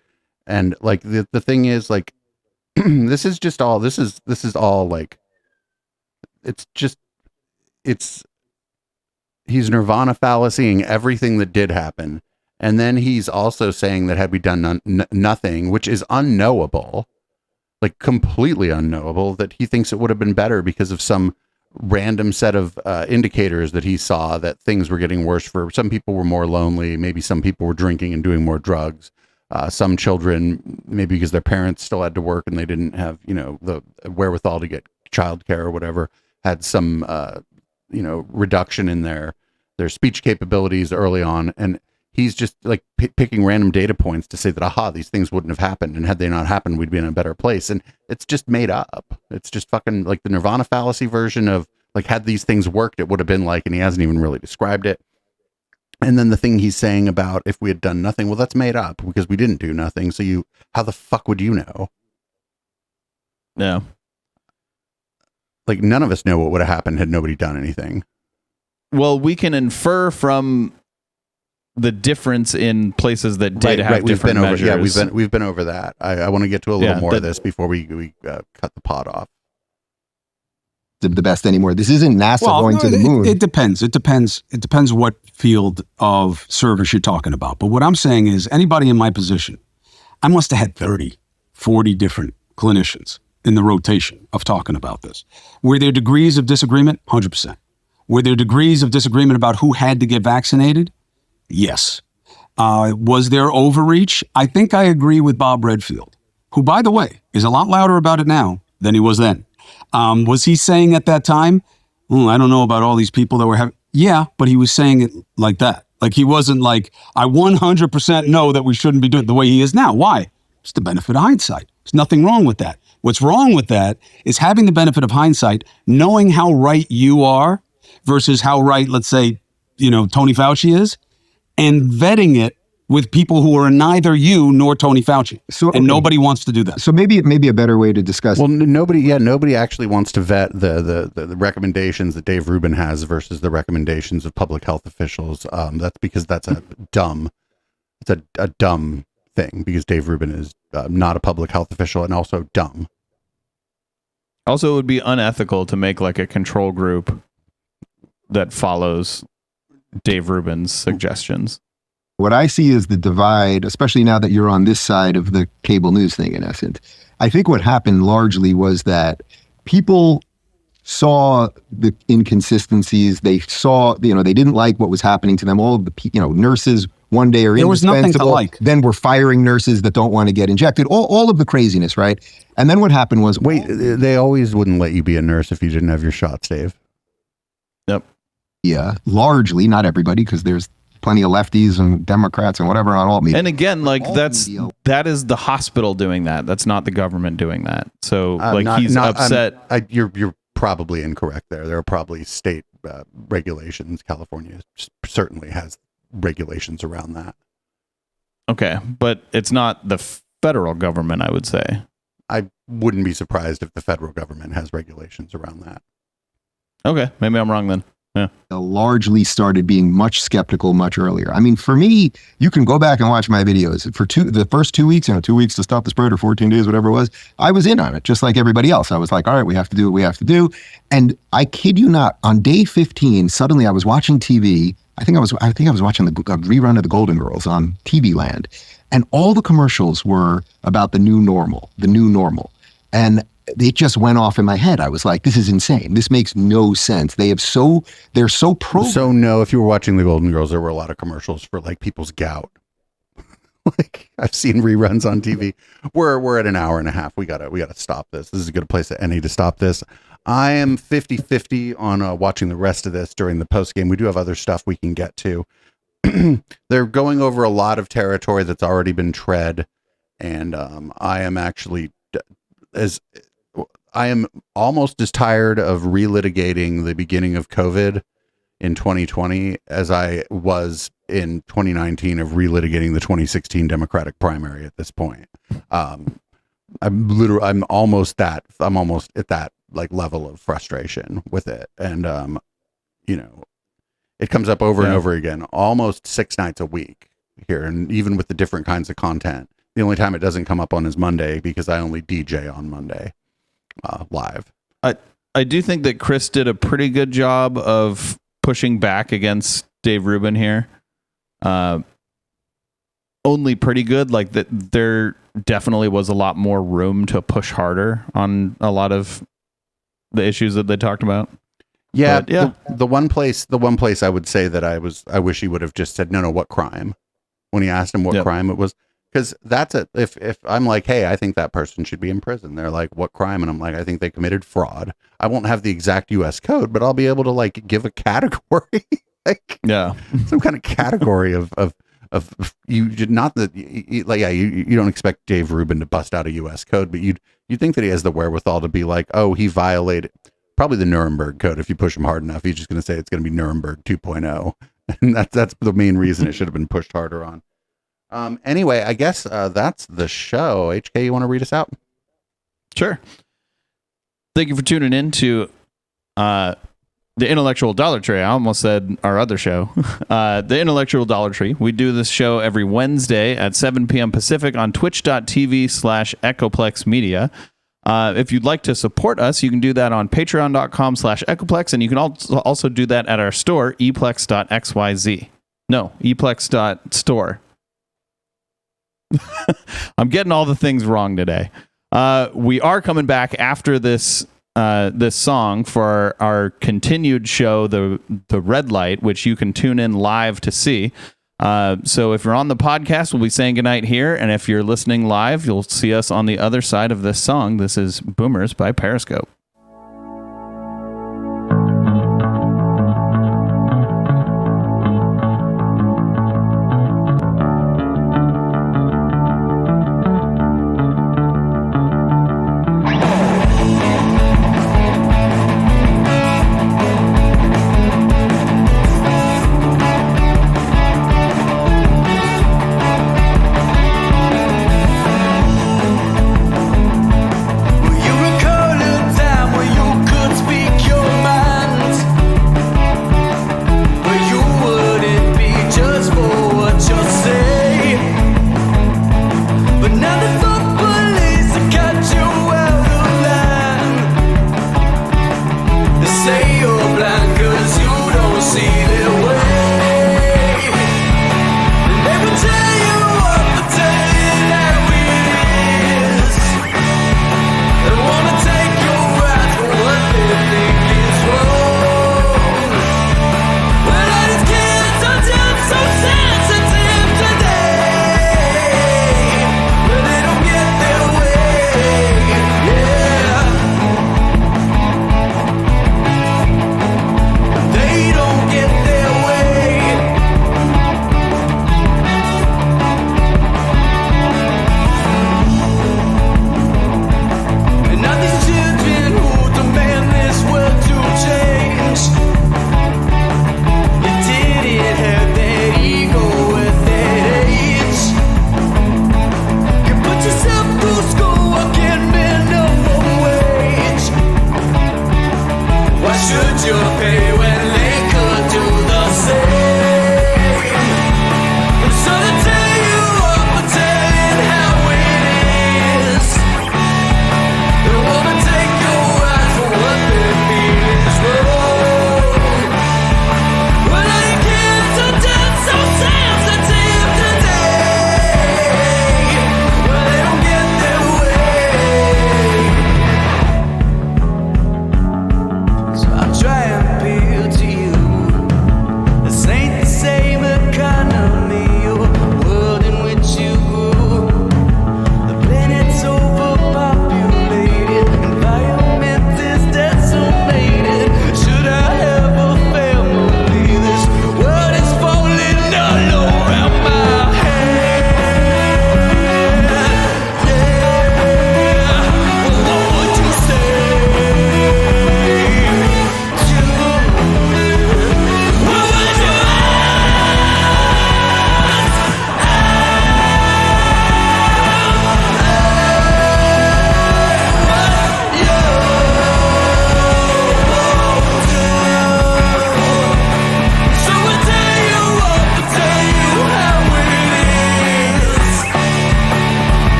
And like the thing is like, this is all like, he's nirvana fallacying everything that did happen. And then he's also saying that had we done nothing, which is unknowable, like completely unknowable, that he thinks it would have been better because of some random set of indicators that he saw that things were getting worse for some people were more lonely. Maybe some people were drinking and doing more drugs. Some children, maybe because their parents still had to work and they didn't have, the wherewithal to get childcare or whatever, had some, reduction in their speech capabilities early on. And he's just like picking random data points to say that, aha, these things wouldn't have happened. And had they not happened, we'd be in a better place. And it's just made up. It's just fucking like the Nirvana fallacy version of like, had these things worked, it would have been like, and he hasn't even really described it. And then the thing he's saying about if we had done nothing, well, that's made up because we didn't do nothing. So how the fuck would you know? Yeah. Like, none of us know what would have happened had nobody done anything. Well, we can infer from the difference in places that did have different measures. We've been over that. I want to get to a little more of this before we cut the pod off. The best anymore. This isn't NASA going to the moon. It depends. It depends what field of service you're talking about. But what I'm saying is, anybody in my position, I must have had 30, 40 different clinicians in the rotation of talking about this. Were there degrees of disagreement? 100%. Were there degrees of disagreement about who had to get vaccinated? Yes. Was there overreach? I think I agree with Bob Redfield, who, by the way, is a lot louder about it now than he was then. Was he saying at that time, I don't know about all these people that were having... Yeah, but he was saying it like that. Like, he wasn't like, I 100% know that we shouldn't be doing it the way he is now. Why? It's the benefit of hindsight. There's nothing wrong with that. What's wrong with that is having the benefit of hindsight, knowing how right you are versus how right, let's say, Tony Fauci is, and vetting it with people who are neither you nor Tony Fauci. Nobody wants to do that. So maybe a better way to discuss. Well, nobody actually wants to vet the recommendations that Dave Rubin has versus the recommendations of public health officials. That's because that's a dumb thing, because Dave Rubin is not a public health official and also dumb. Also, it would be unethical to make like a control group that follows Dave Rubin's suggestions. What I see is the divide, especially now that you're on this side of the cable news thing, in essence. I think what happened largely was that people saw the inconsistencies. They saw, they didn't like what was happening to them. All of the, nurses one day are there was nothing to like. Then we're firing nurses that don't want to get injected. All of the craziness, right? And then what happened was... Wait, they always wouldn't let you be a nurse if you didn't have your shots, Dave. Yep. Yeah, largely, not everybody, because there's plenty of lefties and Democrats and whatever on all media. And again, like that is the hospital doing that. That's not the government doing that. So he's upset. You're probably incorrect there. There are probably state regulations. California certainly has regulations around that. Okay, but it's not the federal government, I would say. I wouldn't be surprised if the federal government has regulations around that. Okay, maybe I'm wrong then. Yeah. Largely started being much skeptical much earlier. I mean, for me, you can go back and watch my videos. For the first 2 weeks, 2 weeks to stop the spread, or 14 days, whatever it was, I was in on it, just like everybody else. I was like, all right, we have to do what we have to do. And I kid you not, on day 15, suddenly I was watching TV. I think I was watching a rerun of the Golden Girls on TV Land. And all the commercials were about the new normal. And it just went off in my head. I was like, this is insane. This makes no sense. They're so programmed. So no, if you were watching the Golden Girls, there were a lot of commercials for like people's gout. Like, I've seen reruns on TV. We're at an hour and a half. We gotta stop this. This is a good place at any to stop this. I am 50-50 on watching the rest of this during the post game. We do have other stuff we can get to. They're going over a lot of territory that's already been tread, and I am actually I am almost as tired of relitigating the beginning of COVID in 2020 as I was in 2019 of relitigating the 2016 Democratic primary at this point. I'm almost at that like level of frustration with it. And, it comes up over and over again, almost 6 nights a week here. And even with the different kinds of content, the only time it doesn't come up on is Monday, because I only DJ on Monday live. I do think that Chris did a pretty good job of pushing back against Dave Rubin here. Only pretty good. Like that, there definitely was a lot more room to push harder on a lot of the issues that they talked about. Yeah, but, yeah. The one place I would say that I wish he would have just said no, what crime, when he asked him what crime it was. Because that's it. If I'm like, hey, I think that person should be in prison, they're like, what crime? And I'm like, I think they committed fraud. I won't have the exact U.S. code, but I'll be able to like give a category, like some kind of category of of you not that like you don't expect Dave Rubin to bust out a U.S. code, but you think that he has the wherewithal to be like, oh, he violated probably the Nuremberg Code. If you push him hard enough, he's just going to say it's going to be Nuremberg 2.0, and that's the main reason it should have been pushed harder on. Anyway, I guess that's the show. HK, you want to read us out? Sure. Thank you for tuning in to the Intellectual Dollar Tree. I almost said our other show. The Intellectual Dollar Tree. We do this show every Wednesday at 7 p.m. Pacific on twitch.tv/Echoplex Media. If you'd like to support us, you can do that on patreon.com/Echoplex, and you can also do that at our store, eplex.xyz. No, eplex.store. I'm getting all the things wrong today. We are coming back after this song for our continued show, the Red Light, which you can tune in live to see. So if you're on the podcast, we'll be saying goodnight here, and if you're listening live, you'll see us on the other side of this song. This is Boomers by Periscope.